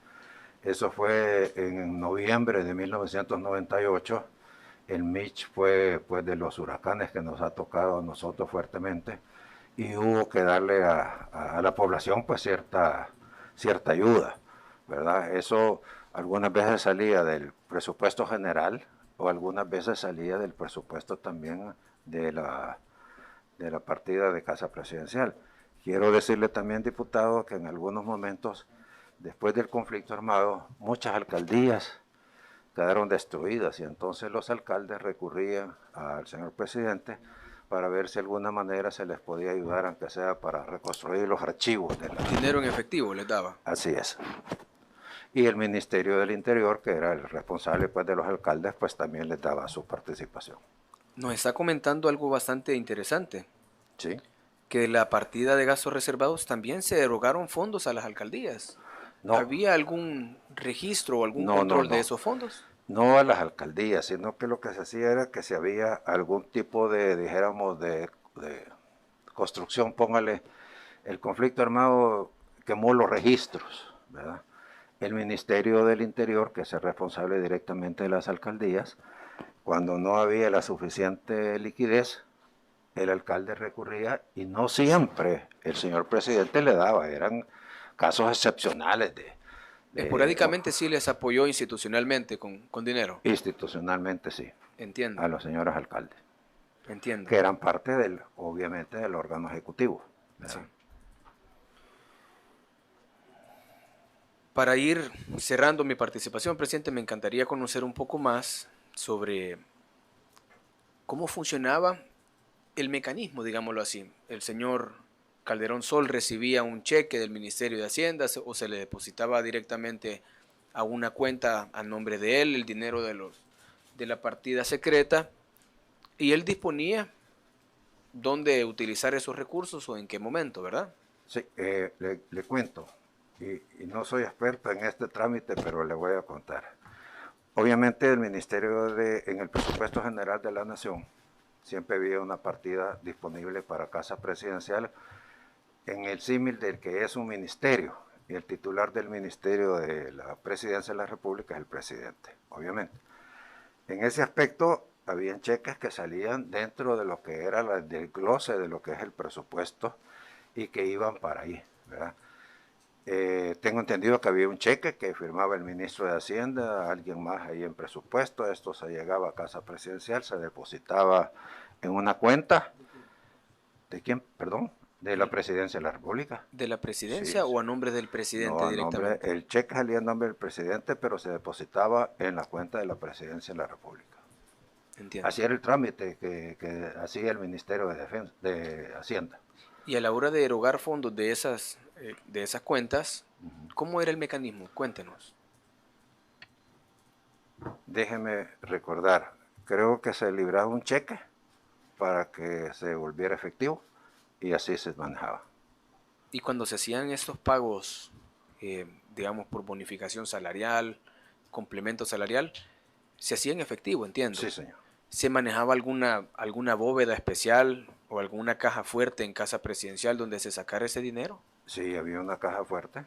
Eso fue en noviembre de 1998. El Mitch fue pues de los huracanes que nos ha tocado a nosotros fuertemente y hubo que darle a la población pues cierta ayuda, ¿verdad? Eso algunas veces salía del presupuesto general o algunas veces salía del presupuesto también de la partida de Casa Presidencial. Quiero decirle también, diputado, que en algunos momentos, después del conflicto armado, muchas alcaldías quedaron destruidas y entonces los alcaldes recurrían al señor presidente para ver si de alguna manera se les podía ayudar, aunque sea para reconstruir los archivos de la... Dinero en efectivo les daba. Así es. Y el Ministerio del Interior, que era el responsable pues, de los alcaldes, pues también les daba su participación. Nos está comentando algo bastante interesante, ¿Sí? que de la partida de gastos reservados también se erogaron fondos a las alcaldías. No. ¿Había algún registro o algún No, control no. de esos fondos? No a las alcaldías, sino que lo que se hacía era que si había algún tipo de, dijéramos, de construcción, póngale, el conflicto armado quemó los registros, ¿verdad? El Ministerio del Interior, que es el responsable directamente de las alcaldías, cuando no había la suficiente liquidez, el alcalde recurría y no siempre el señor presidente le daba, eran casos excepcionales de Esporádicamente sí les apoyó institucionalmente con dinero. institucionalmente sí, Entiendo, a los señores alcaldes, entiendo. que eran parte del, obviamente, del órgano ejecutivo. Sí. Para ir cerrando mi participación, presidente, me encantaría conocer un poco más sobre cómo funcionaba el mecanismo, digámoslo así. El señor Calderón Sol recibía un cheque del Ministerio de Hacienda o se le depositaba directamente a una cuenta a nombre de él el dinero de la partida secreta y él disponía dónde utilizar esos recursos o en qué momento, ¿verdad? Sí, le cuento, y no soy experto en este trámite, pero le voy a contar. Obviamente el Ministerio en el presupuesto general de la Nación, siempre había una partida disponible para Casa Presidencial en el símil del que es un ministerio, y el titular del Ministerio de la Presidencia de la República es el presidente, obviamente. En ese aspecto, habían cheques que salían dentro de lo que era el desglose de lo que es el presupuesto y que iban para ahí, ¿verdad? Tengo entendido que había un cheque que firmaba el ministro de Hacienda, alguien más ahí en presupuesto, esto se llegaba a Casa Presidencial, se depositaba en una cuenta, ¿de quién? Perdón, de la Presidencia de la República. ¿De la presidencia Sí, o a nombre del presidente no, directamente? el cheque salía en nombre del presidente, pero se depositaba en la cuenta de la Presidencia de la República. Entiendo. Así era el trámite que hacía el Ministerio de Hacienda. Y a la hora de erogar fondos de esas cuentas, ¿cómo era el mecanismo? Cuéntenos. Déjeme recordar, creo que se libraba un cheque para que se volviera efectivo y así se manejaba. Y cuando se hacían estos pagos, digamos, por bonificación salarial, complemento salarial, se hacía en efectivo, entiendo. Sí, señor. ¿Se manejaba alguna bóveda especial o alguna caja fuerte en Casa Presidencial donde se sacara ese dinero? Sí, había una caja fuerte,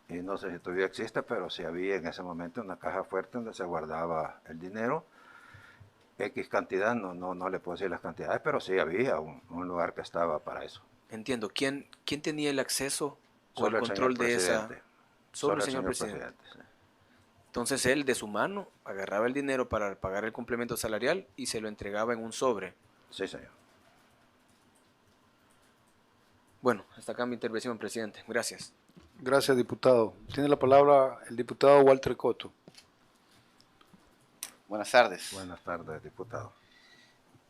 y no sé si todavía existe, pero sí había en ese momento una caja fuerte donde se guardaba el dinero, X cantidad, no le puedo decir las cantidades, pero sí había un lugar que estaba para eso. Entiendo. ¿Quién tenía el acceso o Solo el el control señor de esa? presidente. Solo el señor presidente. Sí. Entonces él de su mano agarraba el dinero para pagar el complemento salarial y se lo entregaba en un sobre. Sí, señor. Bueno, hasta acá mi intervención, presidente. Gracias. Gracias, diputado. Tiene la palabra el diputado Walter Coto. Buenas tardes. Buenas tardes, diputado.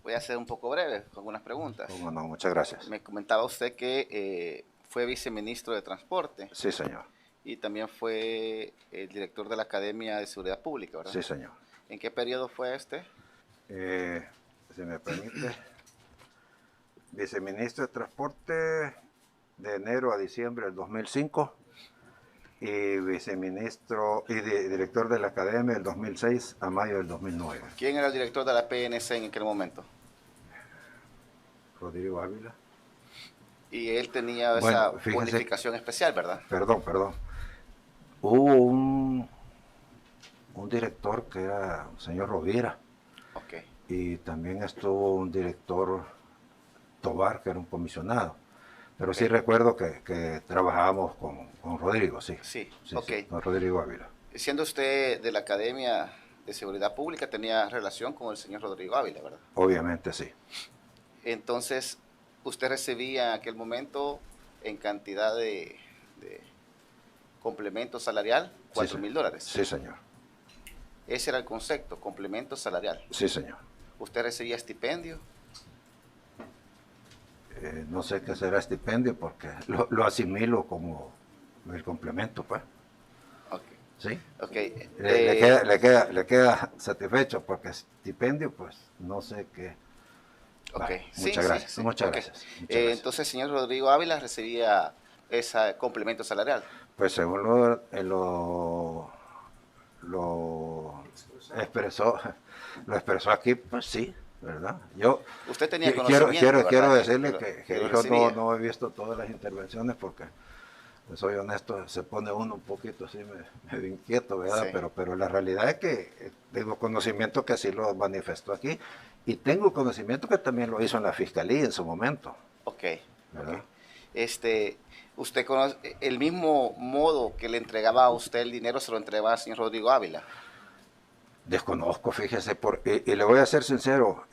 Voy a ser un poco breve con algunas preguntas. Cómo no, muchas gracias. Me comentaba usted que fue viceministro de Transporte Sí, señor. y también fue el director de la Academia de Seguridad Pública, ¿verdad? Sí, señor. ¿En qué periodo fue este? Si me permite, viceministro de Transporte de enero a diciembre del 2005 y viceministro y director de la Academia del 2006 a mayo del 2009. ¿Quién era el director de la PNC en aquel momento? Rodrigo Ávila. Y él tenía Bueno, esa fíjese- bonificación especial, ¿verdad? Perdón. Hubo un director que era el señor Rovira, Ok. y también estuvo un director Tobar, que era un comisionado. Pero sí Ok. recuerdo que trabajábamos con Rodrigo, sí. Sí, Sí, ok. sí, con Rodrigo Ávila. Siendo usted de la Academia de Seguridad Pública, tenía relación con el señor Rodrigo Ávila, ¿verdad? Obviamente sí. Entonces, usted recibía en aquel momento en cantidad de complemento salarial, Sí, $4,000. Sí, señor. Ese era el concepto, complemento salarial. Sí, señor. ¿Usted recibía estipendio? No sé qué será estipendio porque lo asimilo como el complemento, pues. Ok. ¿Sí? Ok. Le queda satisfecho porque estipendio, pues no sé qué. Ok. Vale, Sí, muchas sí, gracias. sí. Muchas Ok. gracias. Muchas gracias. Entonces, señor Rodrigo Ávila recibía ese complemento salarial. Pues según lo expresó aquí, pues sí, ¿verdad? Yo Usted tenía quiero conocimiento, ¿verdad? quiero decirle que que lo yo recibía. no he visto todas las intervenciones porque, soy honesto, se pone uno un poquito así medio inquieto, ¿verdad? Sí. Pero la realidad es que tengo conocimiento que así lo manifestó aquí y tengo conocimiento que también lo hizo en la fiscalía en su momento, Ok. ¿verdad? Ok. ¿Usted conoce el mismo modo que le entregaba a usted el dinero, se lo entregaba al señor Rodrigo Ávila? Desconozco, fíjese, y le voy a ser sincero,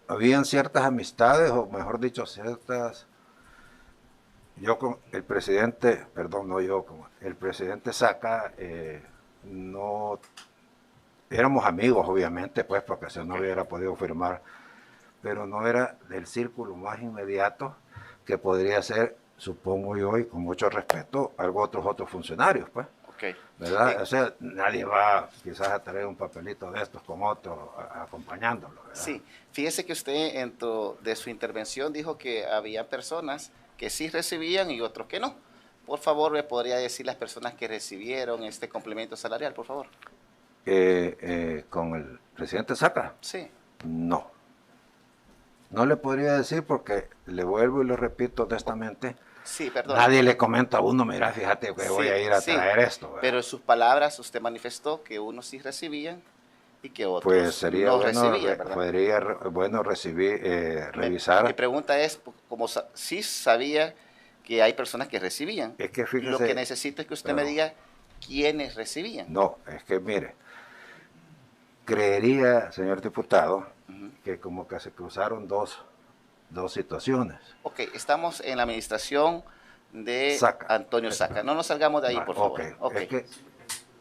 habían ciertas amistades, o mejor dicho, yo con el presidente, perdón, no yo, con el presidente Saca, no, éramos amigos, obviamente, pues, porque si no Ok. hubiera podido firmar, pero no era del círculo más inmediato que podría ser, supongo yo, y con mucho respeto, otros funcionarios, pues. Ok. ¿Verdad? O sea, nadie va quizás a traer un papelito de estos con otro acompañándolo, ¿verdad? Sí, fíjese que usted dentro de su intervención dijo que había personas que sí recibían y otros que no. Por favor, ¿me podría decir las personas que recibieron este complemento salarial, por favor? Con el presidente Saca, Sí, no. No le podría decir porque le vuelvo y lo repito honestamente, sí, perdón. nadie le comenta a uno, mira, fíjate que voy Sí, a ir a sí, traer esto, ¿verdad? pero en sus palabras usted manifestó que unos sí recibían y que otros Pues sería no bueno, recibían, ¿verdad? recibir, Mi revisar. pregunta es, como sí sabía que hay personas que recibían, Es que fíjese, lo que necesito es que usted me pero- diga quiénes recibían. No, es que mire, creería, señor diputado, Ujú. que como que se cruzaron dos situaciones. Ok, estamos en la administración de Saca. Antonio Saca. No nos salgamos de ahí, Vale, por favor. Ok. Es que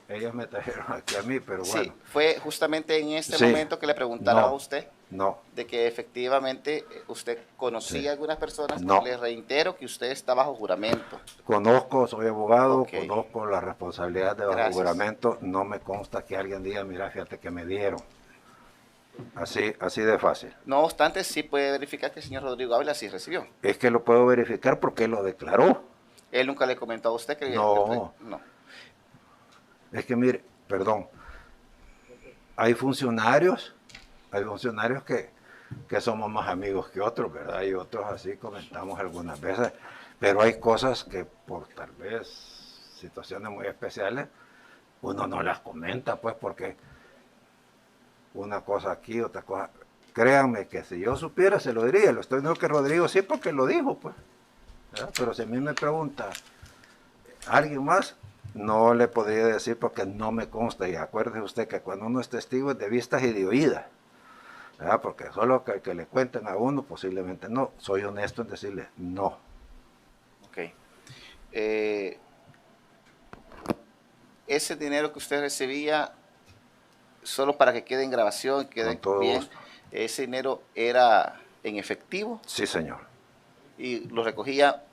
ellos me trajeron aquí a mí, pero Sí, bueno. fue justamente en este Sí. momento que le preguntaron No. a usted No, de que efectivamente usted conocía Sí. a algunas personas. No. Le reitero que usted está bajo juramento. conozco, soy abogado, Ok. conozco la responsabilidad de bajo Gracias. juramento, no me consta que alguien diga, mira, fíjate que me dieron. Así de fácil. No obstante, sí puede verificar que el señor Rodrigo Ávila sí recibió. Es que lo puedo verificar porque él lo declaró. Él nunca le comentó a usted que... No. No. Es que mire, perdón, hay funcionarios que somos más amigos que otros, ¿verdad? Y otros así comentamos algunas veces, pero hay cosas que por tal vez situaciones muy especiales, uno no las comenta, pues, porque una cosa aquí, otra cosa. Créanme que si yo supiera, se lo diría. Lo estoy diciendo que Rodrigo sí, porque lo dijo, pues. ¿Verdad? Pero si a mí me pregunta alguien más, no le podría decir porque no me consta. Y acuérdese usted que cuando uno es testigo es de vistas y de oídas, ¿verdad? Porque solo que le cuenten a uno, posiblemente no. Soy honesto en decirle no. Ok. Ese dinero que usted recibía, solo para que quede en grabación, quede Con todo bien, gusto. ese dinero era en efectivo Sí, señor. y lo recogía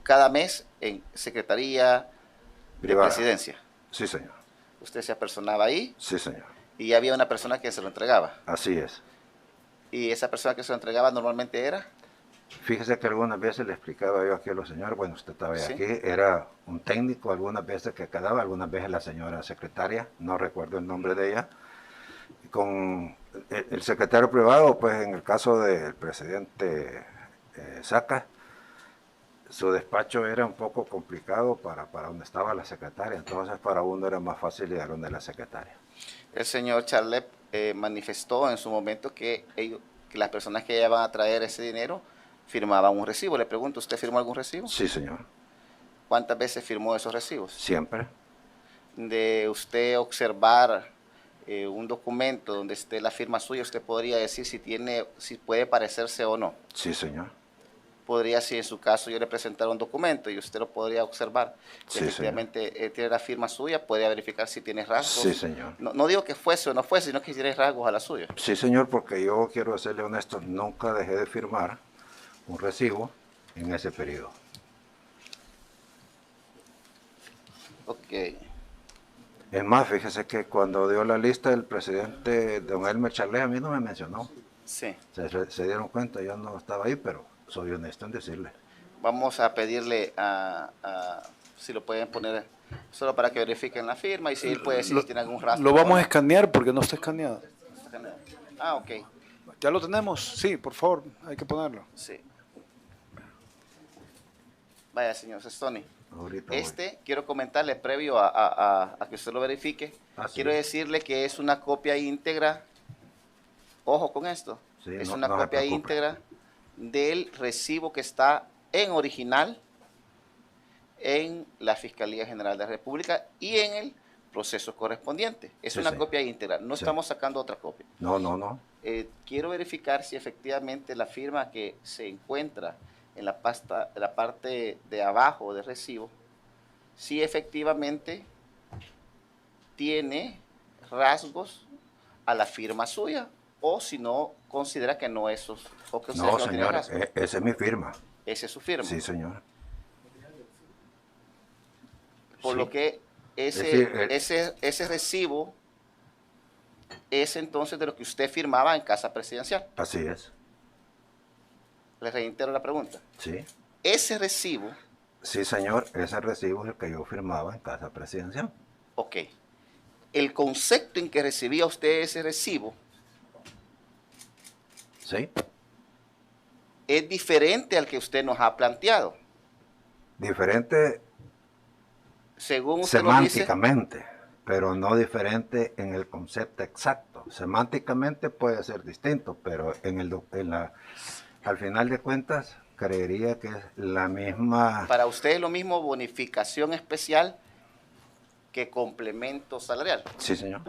cada mes en Secretaría de Privada. Presidencia. Sí, señor. Usted se apersonaba ahí Sí, señor. y había una persona que se lo entregaba. Así es. Y esa persona que se lo entregaba normalmente era... Fíjese que algunas veces le explicaba yo aquí a los señores, bueno, usted estaba Sí. aquí, era un técnico algunas veces que quedaba, algunas veces la señora secretaria, no recuerdo el nombre de ella, con el secretario privado, pues en el caso del presidente Saca, su despacho era un poco complicado para donde estaba la secretaria, entonces para uno era más fácil llegar donde la secretaria. El señor Charlep manifestó en su momento que las personas que iban a traer ese dinero firmaban un recibo. Le pregunto, ¿usted firmó algún recibo? Sí, señor, ¿Cuántas veces firmó esos recibos? siempre. De usted observar un documento donde esté la firma suya, usted podría decir si puede parecerse o no. Sí, señor. Podría, si en su caso yo le presentara un documento y usted lo podría observar, que Sí, efectivamente tiene la firma suya, podría verificar si tiene rasgos. Sí, señor. No digo que fuese o no fuese, sino que tiene rasgos a la suya. Sí, señor, porque yo quiero serle honesto, nunca dejé de firmar un recibo en ese periodo. Ok. Es más, fíjese que cuando dio la lista el presidente don Elmer Charles a mí no me mencionó. Sí. Se dieron cuenta, yo no estaba ahí, pero soy honesto en decirle. Vamos a pedirle si lo pueden poner solo para que verifiquen la firma y si él puede decir si tiene algún rastro. Lo vamos o a no. escanear porque no está escaneado. Ah, ok. ¿Ya lo tenemos? Sí, por favor, hay que ponerlo. Sí. Vaya, señor Sestoni. Ahorita voy. Quiero comentarle previo a que usted lo verifique. Ah, sí. Quiero decirle que es una copia íntegra. Ojo con esto. Sí, Es no- una no se copia preocupe. íntegra del recibo que está en original en la Fiscalía General de la República y en el proceso correspondiente. Es Sí, una sí. copia íntegra. No Sí. estamos sacando otra copia. No. Quiero verificar si efectivamente la firma que se encuentra en la parte de abajo del recibo, si efectivamente tiene rasgos a la firma suya, o si no considera que no es o que No, tiene señor, rasgos. esa es mi firma. Esa es su firma. Sí, señor. Por Sí. lo que decir, ese recibo es entonces de lo que usted firmaba en Casa Presidencial. Así es. Le reitero la pregunta. Sí. Ese recibo, Sí, señor, ese recibo es el que yo firmaba en Casa Presidencial. ok, el concepto en que recibía usted ese recibo Sí. es diferente al que usted nos ha planteado. Diferente Según usted lo dice, semánticamente, pero no diferente en el concepto exacto. Semánticamente puede ser distinto, pero al final de cuentas creería que es la misma. para usted es lo mismo bonificación especial que complemento salarial. Sí, señor.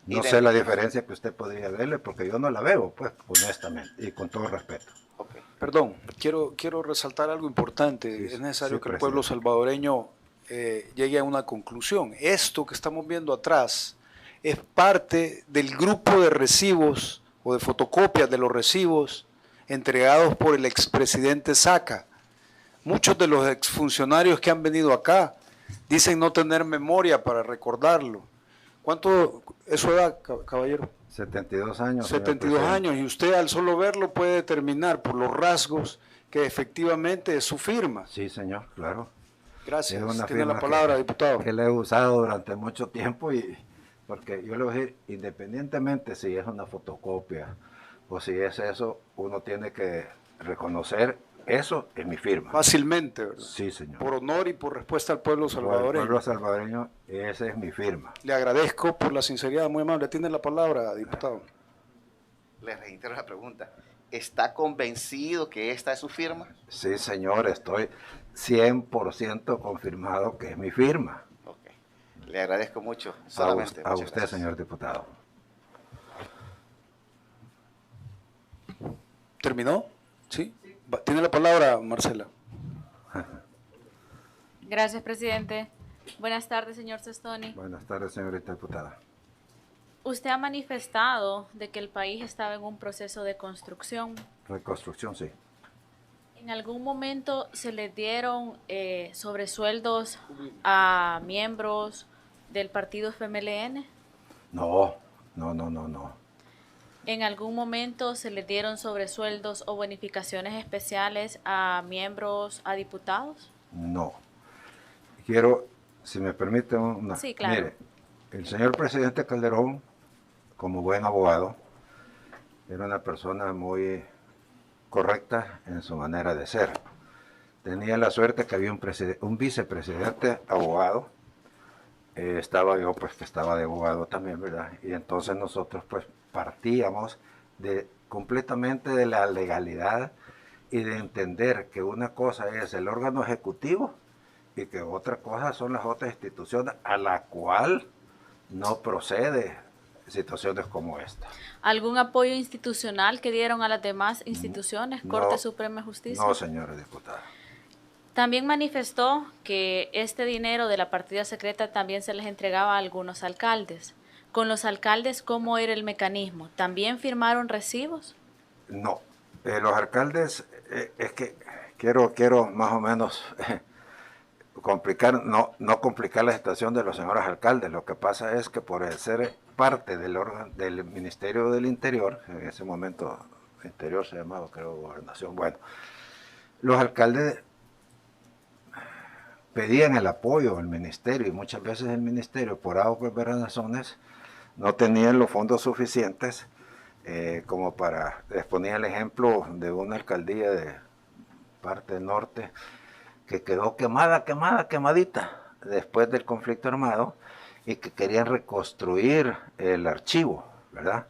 Y No de- sé la diferencia que usted podría verle, porque yo no la veo, pues, honestamente, y con todo respeto. Ok. Perdón, quiero resaltar algo importante. Sí, Es necesario sí, que el pueblo presidente. salvadoreño llegue a una conclusión. Esto que estamos viendo atrás es parte del grupo de recibos o de fotocopias de los recibos entregados por el expresidente Saca. Muchos de los exfuncionarios que han venido acá dicen no tener memoria para recordarlo. ¿Cuánto es su edad, caballero? 72 años. señor 72 presidente. años, y usted al solo verlo puede determinar por los rasgos que efectivamente es su firma. Sí, señor, claro. Gracias. Es una Tiene la firma palabra, diputado. que la he usado durante mucho tiempo, y porque yo le voy a decir, independientemente si es una fotocopia o si es eso, uno tiene que reconocer eso es mi firma. Fácilmente, ¿verdad? Sí, señor. Por honor y por respuesta al pueblo Por el salvadoreño. pueblo salvadoreño, esa es mi firma. Le agradezco por la sinceridad, muy amable. Tiene la palabra, diputado. Le reitero la pregunta. ¿Está convencido que esta es su firma? Sí, señor, estoy 100% confirmado que es mi firma. Ok. Le agradezco mucho. A Solamente. a Muchas usted, gracias. señor diputado. ¿Terminó? ¿Sí? Tiene la palabra, Marcela. Gracias, presidente. Buenas tardes, señor Sestoni. Buenas tardes, señorita diputada. Usted ha manifestado de que el país estaba en un proceso de construcción. Reconstrucción, sí. ¿En algún momento se le dieron sobresueldos a miembros del partido FMLN? No. ¿En algún momento se les dieron sobresueldos o bonificaciones especiales a miembros, a diputados? No. Quiero, si me permite, Sí, claro. mire, el señor presidente Calderón, como buen abogado, era una persona muy correcta en su manera de ser. Tenía la suerte que había un vicepresidente abogado. Estaba yo, pues, que estaba de abogado también, ¿verdad? Y entonces nosotros, pues, partíamos completamente de la legalidad y de entender que una cosa es el órgano ejecutivo y que otra cosa son las otras instituciones a la cual no procede situaciones como esta. ¿Algún apoyo institucional que dieron a las demás instituciones, Corte No, Suprema de Justicia? No, señora diputada. También manifestó que este dinero de la partida secreta también se les entregaba a algunos alcaldes. Con los alcaldes, ¿cómo era el mecanismo? ¿También firmaron recibos? No, los alcaldes, es que quiero más o menos complicar, no complicar la situación de los señores alcaldes. Lo que pasa es que por ser parte del órgano del Ministerio del Interior, en ese momento Interior se llamaba, creo, Gobernación, bueno, los alcaldes pedían el apoyo al ministerio y muchas veces el ministerio, por varias razones, no tenían los fondos suficientes como para... Les ponía el ejemplo de una alcaldía de parte norte que quedó quemadita después del conflicto armado y que querían reconstruir el archivo, ¿verdad?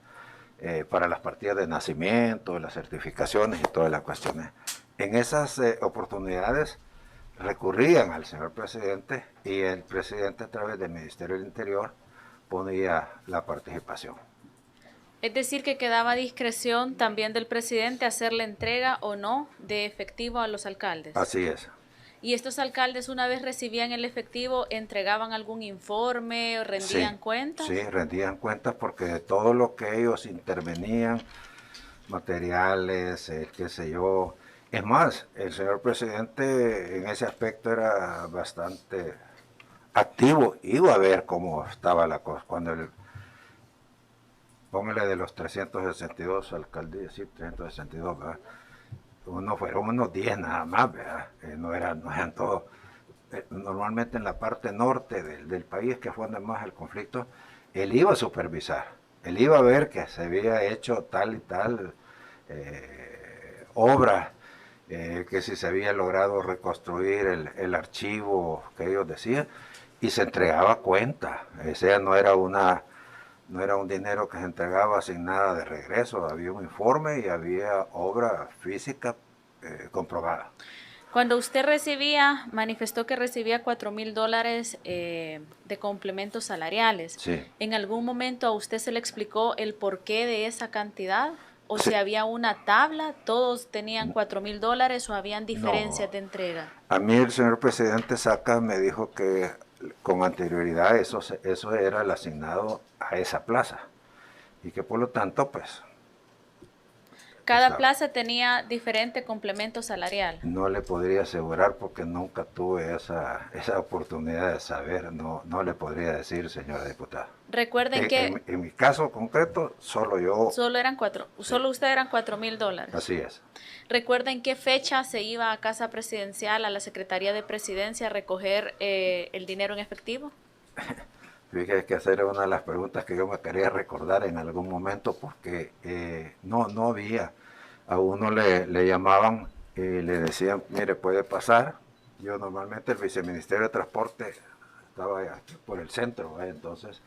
Para las partidas de nacimiento, las certificaciones y todas las cuestiones. En esas oportunidades recurrían al señor presidente y el presidente a través del Ministerio del Interior ponía la participación. Es decir, que quedaba a discreción también del presidente hacer la entrega o no de efectivo a los alcaldes. Así es. ¿Y estos alcaldes, una vez recibían el efectivo, entregaban algún informe o rendían cuentas? Sí, rendían cuentas porque de todo lo que ellos intervenían, materiales, qué sé yo. Es más, el señor presidente en ese aspecto era bastante activo. Iba a ver cómo estaba la cosa. Cuando póngale de los 362 alcaldías, sí, 362, ¿verdad? Fueron unos 10 nada más, ¿verdad? No eran todos. Normalmente en la parte norte del país, que fue donde más el conflicto, él iba a supervisar. Él iba a ver que se había hecho tal y tal obra, que si se había logrado reconstruir el archivo que ellos decían, y se entregaba cuenta. O sea, no era un dinero que se entregaba sin nada de regreso, había un informe y había obra física comprobada. Cuando usted manifestó que recibía $4,000 de complementos salariales. Sí. ¿En algún momento a usted se le explicó el porqué de esa cantidad? ¿O Sí. si había una tabla, todos tenían $4,000 o habían diferencias de entrega? A mí el señor presidente Saca me dijo que con anterioridad eso era el asignado a esa plaza y que por lo tanto pues Cada plaza tenía diferente complemento salarial. no le podría asegurar porque nunca tuve esa oportunidad de saber, no le podría decir, señora diputada. Recuerden que En mi caso concreto, solo yo... solo usted eran $4,000. Así es. Recuerden qué fecha se iba a Casa Presidencial, a la Secretaría de Presidencia, a recoger el dinero en efectivo. Fíjese que hacer una de las preguntas que yo me quería recordar en algún momento porque no había. A uno le llamaban y le decían, mire, puede pasar. Yo normalmente el Viceministerio de Transporte estaba aquí por el centro, entonces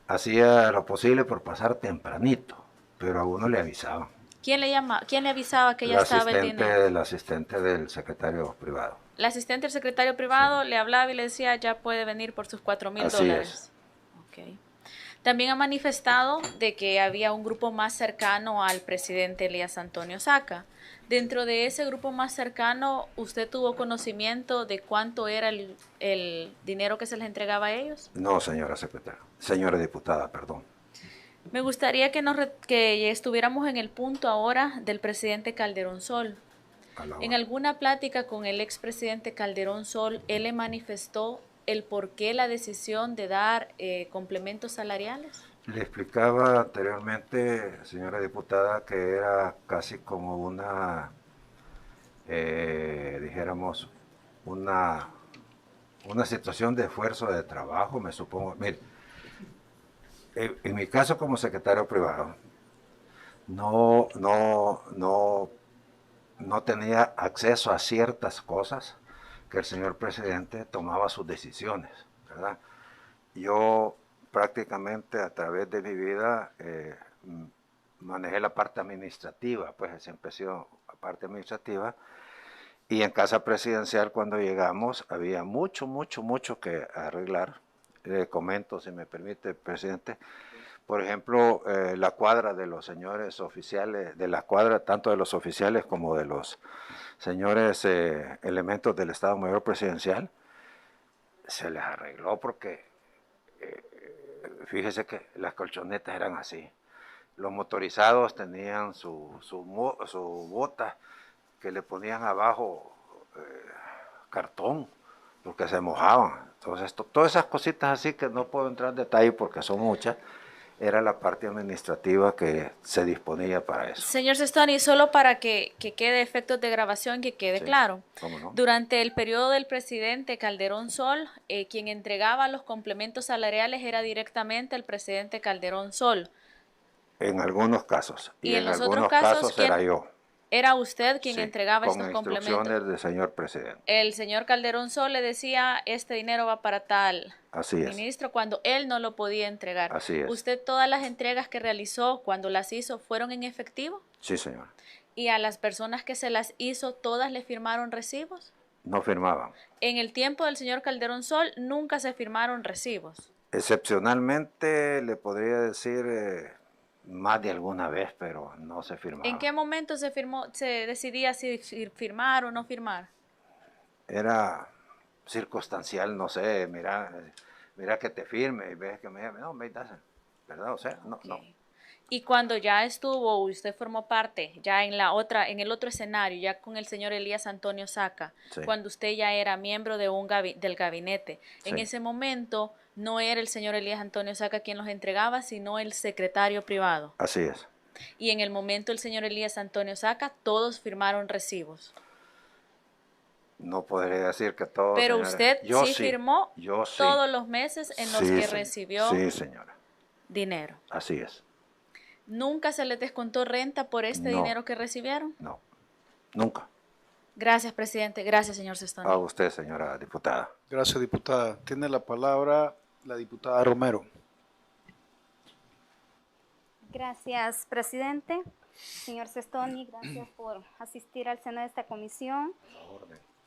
hacía lo posible por pasar tempranito, pero a uno le avisaban. ¿Quién le avisaba que ya estaba el dinero? El asistente del secretario privado. El asistente del secretario privado le hablaba y le decía, ya puede venir por sus $4,000. Así es. Okay. También ha manifestado de que había un grupo más cercano al presidente Elías Antonio Saca. Dentro de ese grupo más cercano, ¿usted tuvo conocimiento de cuánto era el dinero que se les entregaba a ellos? No, señora diputada, perdón. Me gustaría que estuviéramos en el punto ahora del presidente Calderón Sol. En alguna plática con el expresidente Calderón Sol, él le manifestó el por qué la decisión de dar complementos salariales. Le explicaba anteriormente, señora diputada, que era casi como una, dijéramos, una situación de esfuerzo de trabajo, me supongo. Mire, en mi caso como secretario privado, no tenía acceso a ciertas cosas que el señor presidente tomaba sus decisiones, ¿verdad? Yo prácticamente a través de mi vida manejé la parte administrativa, pues siempre he sido la parte administrativa, y en casa presidencial cuando llegamos había mucho que arreglar. Le comento, si me permite, presidente, por ejemplo, la cuadra de los señores oficiales, de la cuadra tanto de los oficiales como de los señores elementos del Estado Mayor Presidencial, se les arregló porque fíjese que las colchonetas eran así. Los motorizados tenían su bota que le ponían abajo cartón porque se mojaban. Entonces, todas esas cositas así que no puedo entrar en detalle porque son muchas, era la parte administrativa que se disponía para eso. Señor Sestoni, solo para que quede efectos de grabación, que quede Sí, claro. ¿cómo no? Durante el periodo del presidente Calderón Sol, quien entregaba los complementos salariales era directamente el presidente Calderón Sol. En algunos casos. Y en en los otros algunos casos, era ¿quién? yo. Era usted quien Sí, entregaba con estos instrucciones complementos. del señor presidente. El señor Calderón Sol le decía, este dinero va para tal Así es. ministro, cuando él no lo podía entregar. Así es. ¿Usted todas las entregas que realizó, cuando las hizo, fueron en efectivo? Sí, señor. ¿Y a las personas que se las hizo, todas le firmaron recibos? No firmaban. En el tiempo del señor Calderón Sol, nunca se firmaron recibos. Excepcionalmente le podría decir más de alguna vez, pero no se firmaba. ¿En qué momento se decidía si firmar o no firmar? Era circunstancial, no sé, mira que te firme y ves que me llame, no, me das, ¿verdad? O sea, no, Okay. no. Y cuando ya estuvo, usted formó parte, ya en el otro escenario, ya con el señor Elías Antonio Saca, Sí. cuando usted ya era miembro de del gabinete, en Sí. ese momento no era el señor Elías Antonio Saca quien los entregaba, sino el secretario privado. Así es. Y en el momento el señor Elías Antonio Saca, todos firmaron recibos. No podría decir que todo. Pero señora. usted Yo sí firmó yo sí. todos los meses en los que señora. recibió Sí, señora. dinero. Así es. ¿Nunca se les descontó renta por este No. dinero que recibieron? No, nunca. Gracias, presidente. Gracias, señor Sestoni. A usted, señora diputada. Gracias, diputada. Tiene la palabra la diputada Romero. Gracias, presidente. Señor Sestoni, gracias por asistir al seno de esta comisión.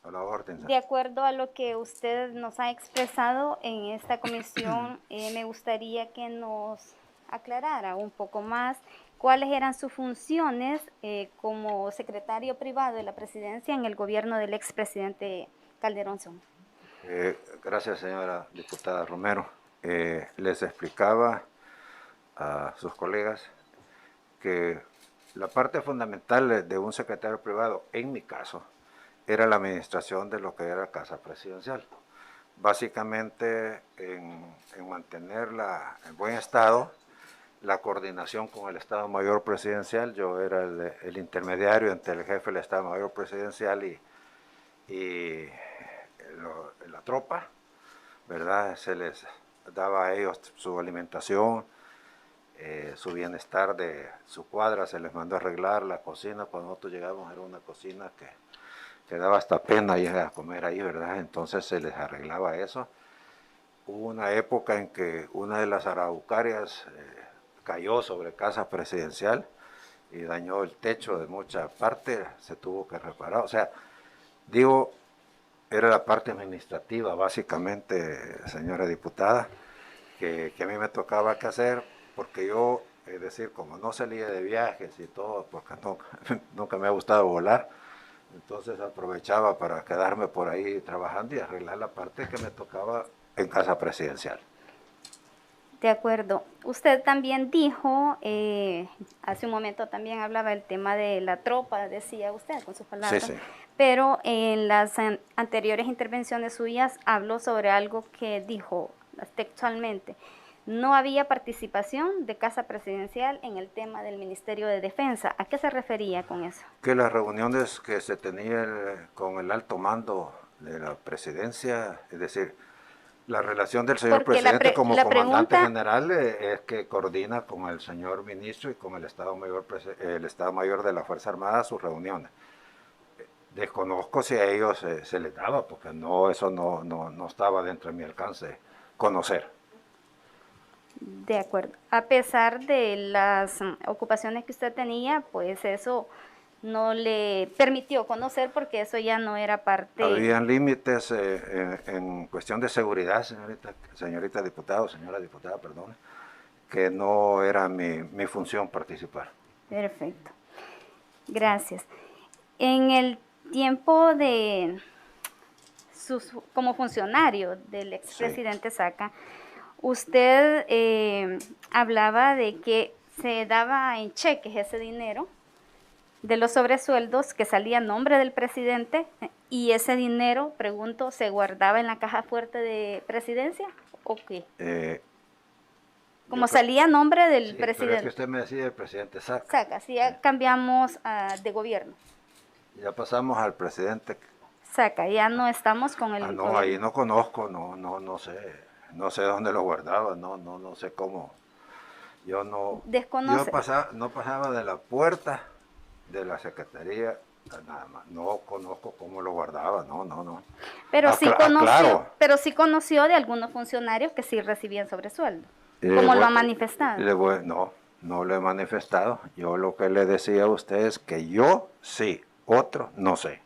A la orden. De acuerdo a lo que usted nos ha expresado en esta comisión, me gustaría que nos aclarara un poco más cuáles eran sus funciones como secretario privado de la presidencia en el gobierno del expresidente Calderón Sol. Gracias, señora diputada Romero. Les explicaba a sus colegas que la parte fundamental de un secretario privado, en mi caso, era la administración de lo que era Casa Presidencial. Básicamente en mantenerla en buen estado, la coordinación con el Estado Mayor Presidencial. Yo era el intermediario entre el jefe del Estado Mayor Presidencial y la tropa, ¿verdad? Se les daba a ellos su alimentación, su bienestar de su cuadra, se les mandó a arreglar la cocina. Cuando nosotros llegamos era una cocina que daba hasta pena llegar a comer ahí, ¿verdad? Entonces se les arreglaba eso. Hubo una época en que una de las araucarias cayó sobre Casa Presidencial y dañó el techo de mucha parte, se tuvo que reparar. O sea, digo, era la parte administrativa básicamente, señora diputada, que a mí me tocaba que hacer, porque yo, es decir, como no salía de viajes y todo, porque nunca me ha gustado volar, entonces aprovechaba para quedarme por ahí trabajando y arreglar la parte que me tocaba en Casa Presidencial. De acuerdo. Usted también dijo, hace un momento también hablaba del tema de la tropa, decía usted con sus palabras, Sí, sí. pero en las anteriores intervenciones suyas habló sobre algo que dijo textualmente. no había participación de Casa Presidencial en el tema del Ministerio de Defensa. ¿A qué se refería con eso? Que las reuniones que se tenían con el alto mando de la presidencia, es decir, la relación del señor Porque presidente como la comandante pregunta- general es que coordina con el señor ministro y con el Estado Mayor de la Fuerza Armada sus reuniones. Desconozco si a ellos se les daba, porque no, eso no estaba dentro de mi alcance conocer. De acuerdo. A pesar de las ocupaciones que usted tenía, pues eso no le permitió conocer porque eso ya no era parte... Habían límites en cuestión de seguridad, señorita diputada, señora diputada, perdón, que no era mi función participar. Perfecto. Gracias. En el tiempo de como funcionario del expresidente Saca, usted hablaba de que se daba en cheques ese dinero de los sobresueldos que salía a nombre del presidente, y ese dinero, pregunto, ¿se guardaba en la caja fuerte de presidencia o qué? Como salía a nombre del Sí, pero presidente. es que usted me decía el presidente Saca. Saca, si ya cambiamos de gobierno. Ya pasamos al presidente. Saca, ya no estamos con el... No, ahí no conozco, no sé dónde lo guardaba, no sé cómo. Yo Desconoce. no pasaba de la puerta de la secretaría, nada más. No conozco cómo lo guardaba, no. Pero sí Claro. pero sí conoció de algunos funcionarios que sí recibían sobresueldo. ¿Cómo lo ha manifestado? No lo he manifestado. Yo lo que le decía a usted es que yo sí, otro no sé.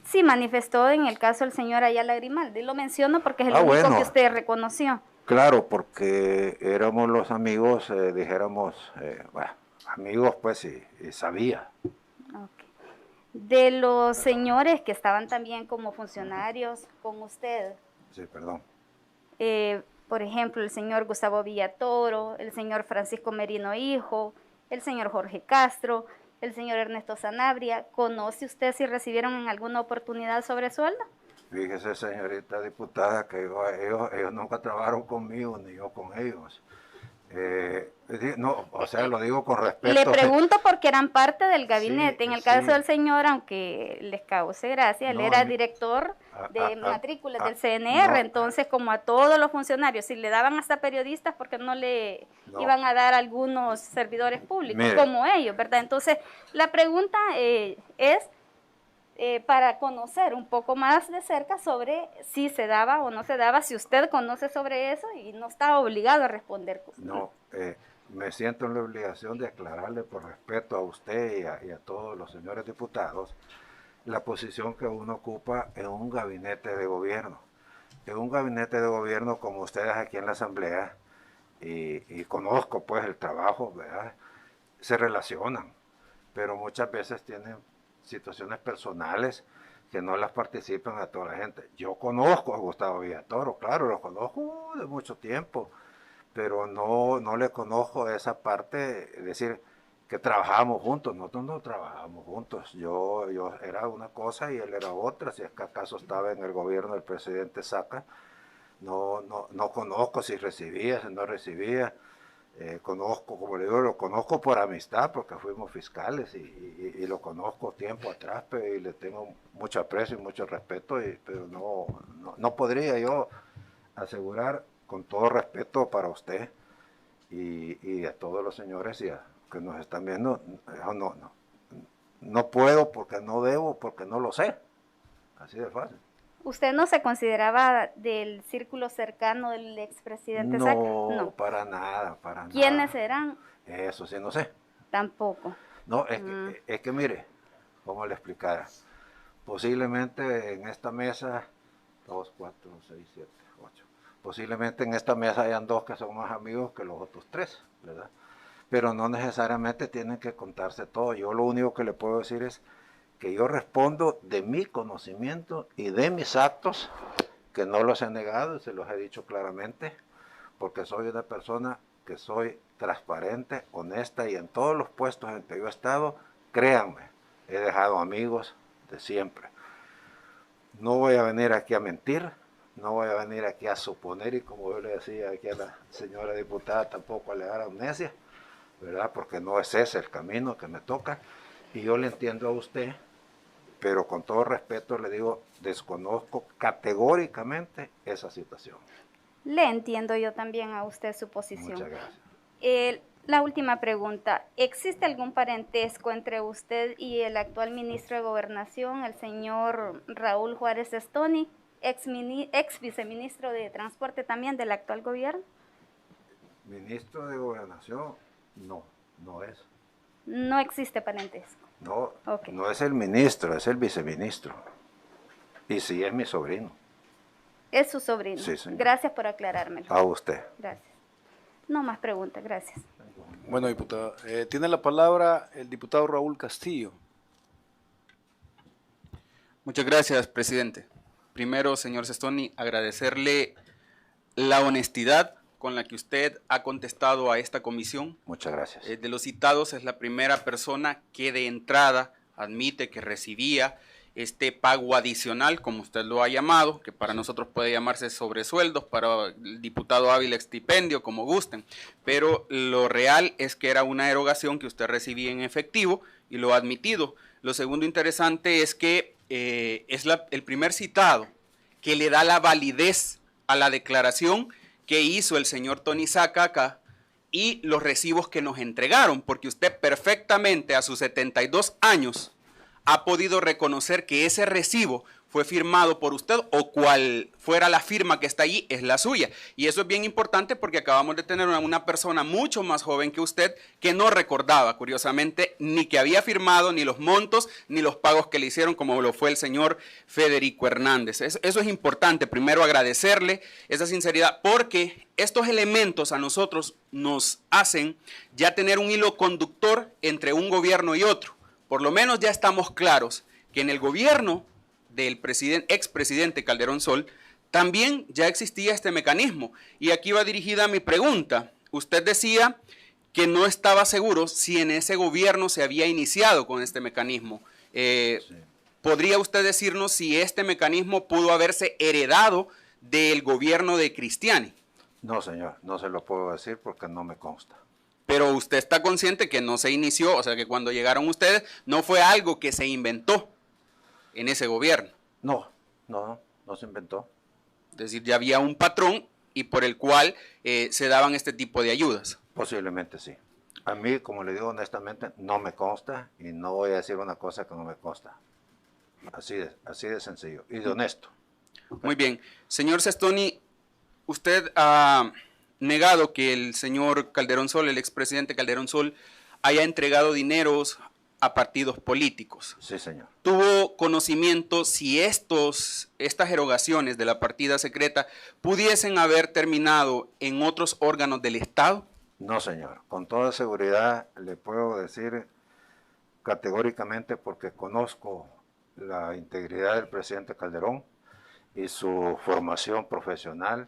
Sí, manifestó en el caso del señor Ayala Grimaldi. Lo menciono porque es el único bueno. que usted reconoció. Claro, porque éramos los amigos, dijéramos, amigos pues, y sabía. Okay. De los señores que estaban también como funcionarios con usted. Sí, perdón. Por ejemplo, el señor Gustavo Villatoro, el señor Francisco Merino Hijo, el señor Jorge Castro, el señor Ernesto Sanabria. ¿Conoce usted si recibieron en alguna oportunidad sobresueldo? Fíjese, señorita diputada, que ellos nunca trabajaron conmigo, ni yo con ellos. No, o sea, lo digo con respeto. Le pregunto porque eran parte del gabinete. Sí, en el sí. caso del señor, aunque les cause gracia, él No, era director de matrículas del CNR, no. Entonces como a todos los funcionarios, si le daban hasta periodistas, porque no le iban a dar algunos servidores públicos, Mire. como ellos, ¿verdad? Entonces, la pregunta es para conocer un poco más de cerca sobre si se daba o no se daba, si usted conoce sobre eso y no está obligado a responder. No, me siento en la obligación de aclararle por respeto a usted y a todos los señores diputados la posición que uno ocupa en un gabinete de gobierno. En un gabinete de gobierno como ustedes aquí en la Asamblea, y conozco pues el trabajo, ¿verdad? Se relacionan, pero muchas veces tienen situaciones personales que no las participan a toda la gente. Yo conozco a Gustavo Villatoro, claro, lo conozco de mucho tiempo, pero no le conozco esa parte, es decir, que trabajamos juntos. Nosotros no trabajamos juntos. Yo era una cosa y él era otra. Si es que acaso estaba en el gobierno del presidente Saca, no conozco si recibía, si no recibía. Conozco, como le digo, lo conozco por amistad, porque fuimos fiscales y lo conozco tiempo atrás, pero y le tengo mucho aprecio y mucho respeto, pero no podría yo asegurar, con todo respeto para usted y a todos los señores que nos están viendo, no puedo porque no debo, porque no lo sé, así de fácil. ¿Usted no se consideraba del círculo cercano del expresidente Saca? No, para nada. ¿Quiénes eran? Eso sí, no sé. Tampoco. No, es que mire, ¿cómo le explicara? Posiblemente en esta mesa, 2, 4, 6, 7, 8, posiblemente en esta mesa hayan 2 que son más amigos que los otros 3, ¿verdad? Pero no necesariamente tienen que contarse todo. Yo lo único que le puedo decir es que yo respondo de mi conocimiento y de mis actos, que no los he negado y se los he dicho claramente, porque soy una persona que soy transparente, honesta, y en todos los puestos en que yo he estado, créanme, he dejado amigos de siempre. No voy a venir aquí a mentir, no voy a venir aquí a suponer, y como yo le decía aquí a la señora diputada, tampoco a alegar amnesia, ¿verdad? Porque no es ese el camino que me toca, y yo le entiendo a usted, pero con todo respeto le digo, desconozco categóricamente esa situación. Le entiendo yo también a usted su posición. Muchas gracias. La última pregunta, ¿existe algún parentesco entre usted y el actual ministro de Gobernación, el señor Raúl Juárez Estoni, ex viceministro de Transporte también del actual gobierno? Ministro de Gobernación, no, no es. No existe parentesco. No, Ok. no es el ministro, es el viceministro. Y sí es mi sobrino. Es su sobrino. Sí, señor. Gracias por aclarármelo. A usted. Gracias. No más preguntas, gracias. Bueno, diputada, tiene la palabra el diputado Raúl Castillo. Muchas gracias, presidente. Primero, señor Sestoni, agradecerle la honestidad con la que usted ha contestado a esta comisión. Muchas gracias. De los citados, es la primera persona que de entrada admite que recibía este pago adicional, como usted lo ha llamado, que para nosotros puede llamarse sobresueldos, para el diputado Ávila stipendio, como gusten, pero lo real es que era una erogación que usted recibía en efectivo y lo ha admitido. Lo segundo interesante es que es el primer citado que le da la validez a la declaración que hizo el señor Tony Saca acá y los recibos que nos entregaron, porque usted perfectamente a sus 72 años ha podido reconocer que ese recibo fue firmado por usted o cual fuera la firma que está allí, es la suya. Y eso es bien importante porque acabamos de tener una persona mucho más joven que usted que no recordaba, curiosamente, ni que había firmado, ni los montos, ni los pagos que le hicieron, como lo fue el señor Federico Hernández. Eso es importante, primero agradecerle esa sinceridad, porque estos elementos a nosotros nos hacen ya tener un hilo conductor entre un gobierno y otro. Por lo menos ya estamos claros que en el gobierno del expresidente Calderón Sol también ya existía este mecanismo. Y aquí va dirigida mi pregunta. Usted decía que no estaba seguro si en ese gobierno se había iniciado con este mecanismo. Sí. ¿Podría usted decirnos si este mecanismo pudo haberse heredado del gobierno de Cristiani? No, señor, no se lo puedo decir porque no me consta. Pero usted está consciente que no se inició, o sea que cuando llegaron ustedes no fue algo que se inventó en ese gobierno. No se inventó. Es decir, ya había un patrón y por el cual se daban este tipo de ayudas. Posiblemente sí. A mí, como le digo honestamente, no me consta y no voy a decir una cosa que no me consta. Así de sencillo y de honesto. Muy bien. Señor Sestoni, usted ha negado que el señor Calderón Sol, el expresidente Calderón Sol, haya entregado dineros a partidos políticos. Sí, señor. ¿Tuvo conocimiento si estas erogaciones de la partida secreta pudiesen haber terminado en otros órganos del Estado? No, señor. Con toda seguridad le puedo decir categóricamente porque conozco la integridad del presidente Calderón y su formación profesional.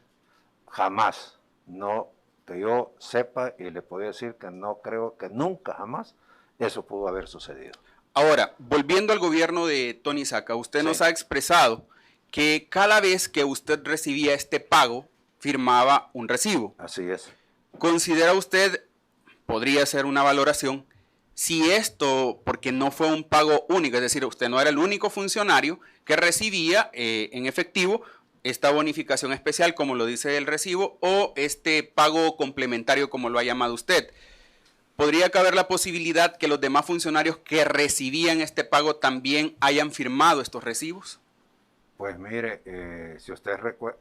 Jamás, no que yo sepa, y le puedo decir que no creo que nunca jamás eso pudo haber sucedido. Ahora, volviendo al gobierno de Tony Saca, usted nos ha expresado que cada vez que usted recibía este pago, firmaba un recibo. Así es. ¿Considera usted, podría ser una valoración, si esto, porque no fue un pago único, es decir, usted no era el único funcionario que recibía en efectivo esta bonificación especial, como lo dice el recibo, o este pago complementario, como lo ha llamado usted? ¿Podría caber la posibilidad que los demás funcionarios que recibían este pago también hayan firmado estos recibos? Pues mire, si usted recuerda,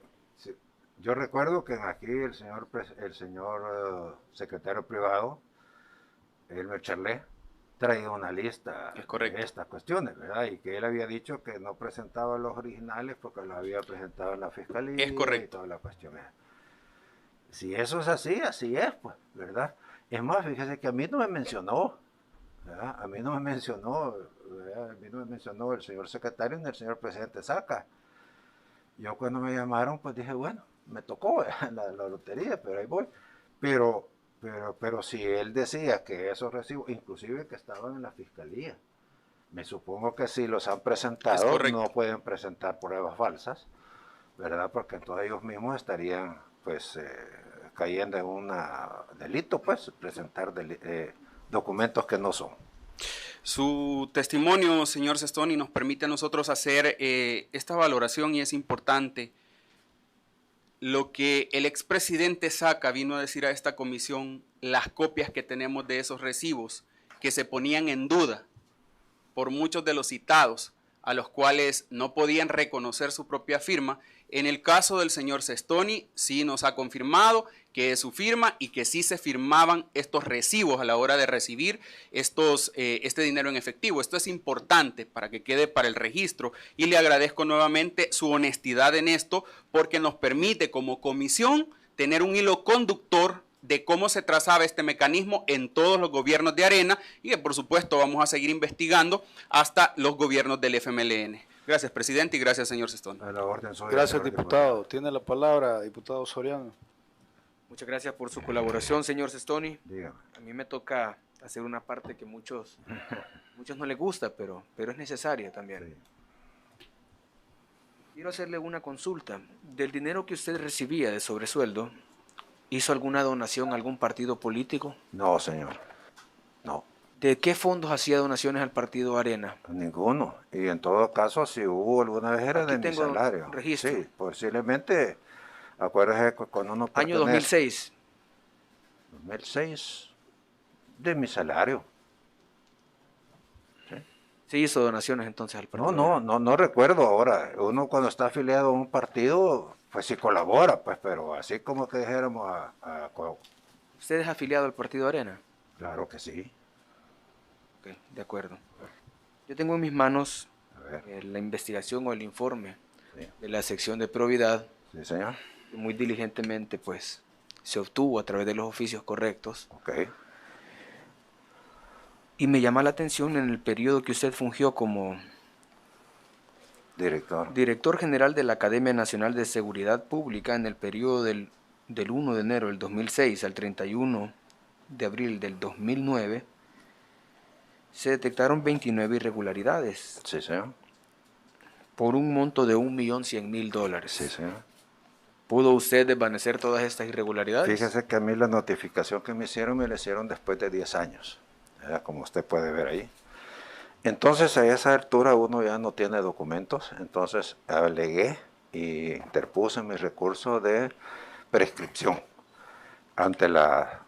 yo recuerdo que aquí el señor secretario privado, Elmer Charlet, traía una lista de estas cuestiones, ¿verdad? Y que él había dicho que no presentaba los originales porque los había presentado en la fiscalía. Es correcto. Y toda la cuestión. Si eso es así, así es, pues, ¿verdad? Es más, fíjese que a mí no me mencionó, ¿verdad? A mí no me mencionó, ¿verdad? A mí no me mencionó el señor secretario ni el señor presidente Saca. Yo cuando me llamaron, pues dije, bueno, me tocó la lotería, pero ahí voy. Pero si él decía que esos recibos, inclusive que estaban en la fiscalía, me supongo que si los han presentado, no pueden presentar pruebas falsas, ¿verdad? Porque todos ellos mismos estarían, pues, cayendo en un delito, pues, presentar documentos que no son. Su testimonio, señor Sestoni, nos permite a nosotros hacer esta valoración y es importante. Lo que el expresidente Saca vino a decir a esta comisión, las copias que tenemos de esos recibos que se ponían en duda por muchos de los citados, a los cuales no podían reconocer su propia firma. En el caso del señor Sestoni, sí nos ha confirmado que es su firma y que sí se firmaban estos recibos a la hora de recibir este dinero en efectivo. Esto es importante para que quede para el registro y le agradezco nuevamente su honestidad en esto porque nos permite como comisión tener un hilo conductor de cómo se trazaba este mecanismo en todos los gobiernos de Arena y que por supuesto vamos a seguir investigando hasta los gobiernos del FMLN. Gracias, presidente, y gracias, señor Sestoni. A la orden, soy Gracias, diputado. Tiene la palabra, diputado Soriano. Muchas gracias por su colaboración, señor Sestoni. Dígame. A mí me toca hacer una parte que muchos no les gusta, pero es necesaria también. Sí. Quiero hacerle una consulta. Del dinero que usted recibía de sobresueldo, ¿hizo alguna donación a algún partido político? No, señor. No. ¿De qué fondos hacía donaciones al partido Arena? Ninguno. Y en todo caso, si hubo alguna vez era Aquí de mi tengo salario. registro. Sí, posiblemente, acuérdese cuando uno Año pertenece- 2006. 2006, de mi salario. Sí hizo donaciones entonces al partido. No recuerdo ahora. Uno cuando está afiliado a un partido, pues sí colabora, pues, pero así como que dijéramos ¿Usted es afiliado al partido Arena? claro que sí. Ok, de acuerdo. Yo tengo en mis manos A ver, la investigación o el informe sí, de la sección de probidad, sí, señor. que muy diligentemente pues se obtuvo a través de los oficios correctos. Ok, Y me llama la atención en el periodo que usted fungió como director. director general de la Academia Nacional de Seguridad Pública en el periodo del 1 de enero del 2006 al 31 de abril del 2009, se detectaron 29 irregularidades Sí, señor. por un monto de $1.100.000. Sí, señor. ¿Pudo usted desvanecer todas estas irregularidades? Fíjese que a mí la notificación que me la hicieron después de 10 años, ¿verdad? Como usted puede ver ahí. Entonces, a esa altura uno ya no tiene documentos, entonces alegué y interpuse mi recurso de prescripción ante la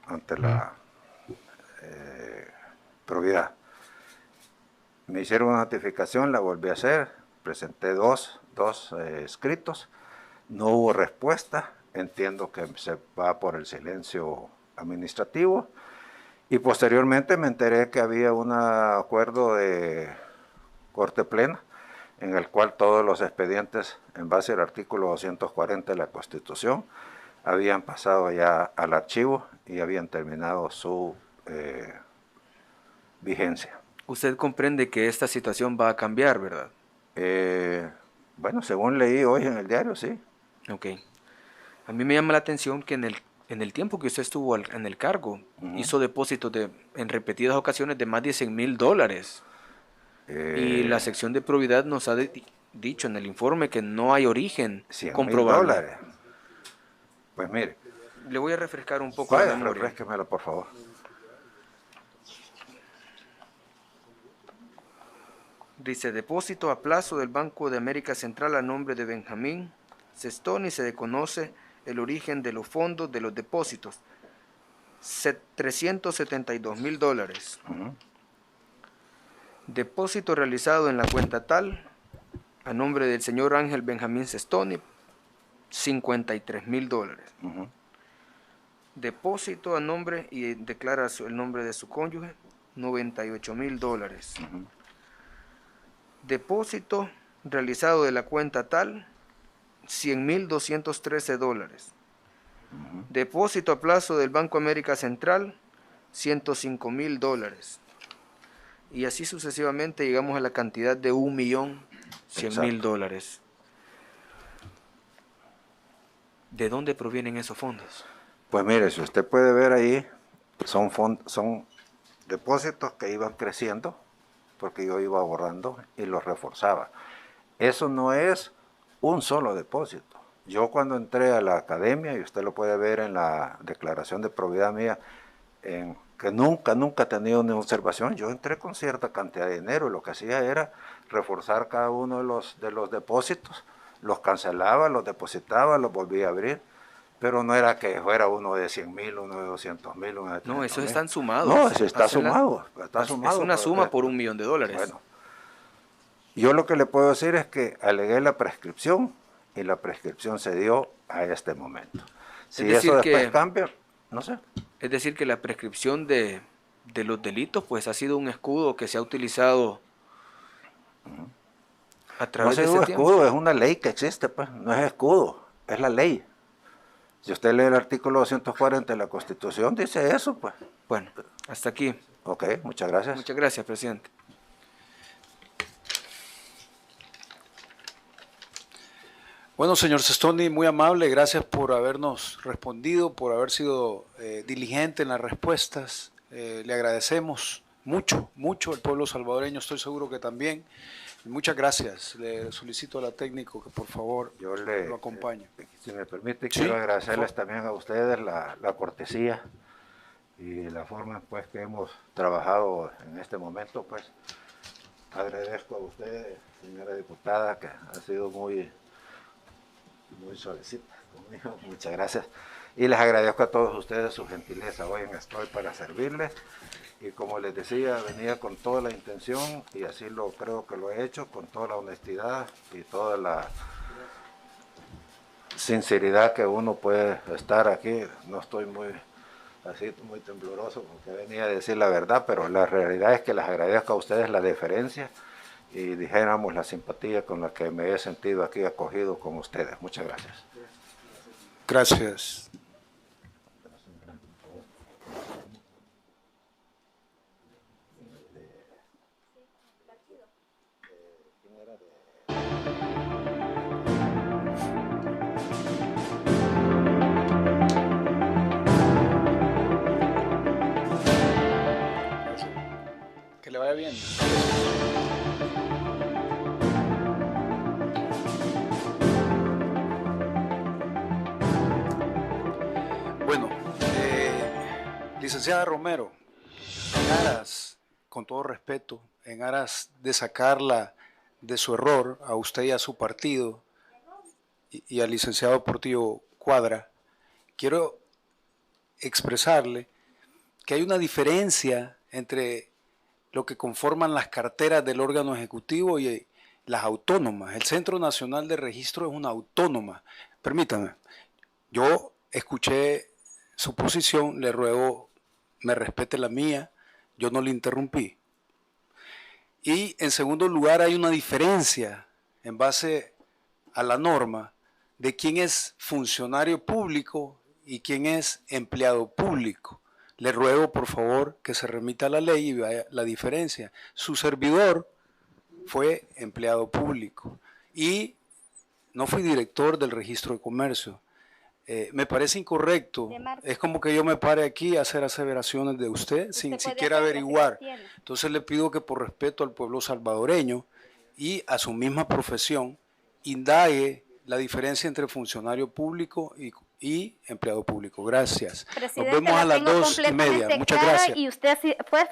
probidad. Me hicieron una notificación, la volví a hacer, presenté dos escritos, no hubo respuesta, entiendo que se va por el silencio administrativo, y posteriormente me enteré que había un acuerdo de corte plena en el cual todos los expedientes en base al artículo 240 de la Constitución habían pasado ya al archivo y habían terminado su vigencia. Usted comprende que esta situación va a cambiar, ¿verdad? Bueno, según leí hoy en el diario, sí. Ok. A mí me llama la atención que en el tiempo que usted estuvo en el cargo, hizo depósitos en repetidas ocasiones de más de $100.000. Y la sección de probidad nos ha dicho en el informe que no hay origen comprobable. $100.000. Pues mire, Le voy a refrescar un poco la vaya, memoria. refrésquemelo por favor. Dice, depósito a plazo del Banco de América Central a nombre de Benjamín Sestoni. Se desconoce el origen de los fondos de los depósitos. $372.000. Depósito realizado en la cuenta tal, a nombre del señor Ángel Benjamín Sestoni, $53.000. Depósito a nombre, y declara el nombre de su cónyuge, $98.000. Depósito realizado de la cuenta tal, $100.213. Depósito a plazo del Banco América Central, $105.000. Y así sucesivamente llegamos a la cantidad de $1.100.000. ¿De dónde provienen esos fondos? Pues mire, si usted puede ver ahí, son depósitos que iban creciendo, porque yo iba ahorrando y los reforzaba. Eso no es un solo depósito, yo cuando entré a la academia, y usted lo puede ver en la declaración de probidad mía, que nunca he tenido una observación, yo entré con cierta cantidad de dinero y lo que hacía era reforzar cada uno de los depósitos, los cancelaba, los depositaba, los volvía a abrir, pero no era que fuera uno de 100,000, uno de 200,000, uno de 300,000. No, esos están sumados. No, eso está sumado. Es una suma por $1,000,000. Bueno, yo lo que le puedo decir es que alegué la prescripción y la prescripción se dio a este momento. Si eso después cambia, no sé. Es decir, que la prescripción de los delitos pues ha sido un escudo que se ha utilizado a través de este tiempo. No es escudo, es una ley que existe, pues, no es escudo, es la ley. Si usted lee el artículo 240 de la Constitución, dice eso, pues. Bueno, hasta aquí. Ok, muchas gracias. Muchas gracias, presidente. Bueno, señor Sestoni, muy amable, gracias por habernos respondido, por haber sido diligente en las respuestas. Le agradecemos mucho, mucho, el pueblo salvadoreño, estoy seguro que también. Muchas gracias. Le solicito a la técnico que por favor lo acompañe. Si me permite, quiero agradecerles también a ustedes la cortesía y la forma pues que hemos trabajado en este momento. Pues agradezco a usted, señora diputada, que ha sido muy suavecita conmigo. Muchas gracias. Y les agradezco a todos ustedes su gentileza. Hoy estoy para servirles. Y como les decía, venía con toda la intención, y así creo que lo he hecho, con toda la honestidad y toda la sinceridad que uno puede estar aquí. No estoy muy tembloroso porque venía a decir la verdad, pero la realidad es que les agradezco a ustedes la deferencia y dijéramos la simpatía con la que me he sentido aquí acogido con ustedes. Muchas gracias. Gracias. Que le vaya bien. Bueno, licenciada Romero, en aras, con todo respeto, en aras de sacarla de su error a usted y a su partido y al licenciado Portillo Cuadra, quiero expresarle que hay una diferencia entre lo que conforman las carteras del órgano ejecutivo y las autónomas. El Centro Nacional de Registro es una autónoma. Permítame, yo escuché su posición, le ruego me respete la mía, yo no le interrumpí. Y en segundo lugar hay una diferencia en base a la norma de quién es funcionario público y quién es empleado público. Le ruego, por favor, que se remita a la ley y vea la diferencia. Su servidor fue empleado público y no fui director del registro de comercio. Me parece incorrecto. Es como que yo me pare aquí a hacer aseveraciones de usted sin siquiera averiguar. Entonces le pido que por respeto al pueblo salvadoreño y a su misma profesión, indague la diferencia entre funcionario público y empleado público. Gracias. Presidente, nos vemos a las 2:30. Muchas gracias. Y usted fue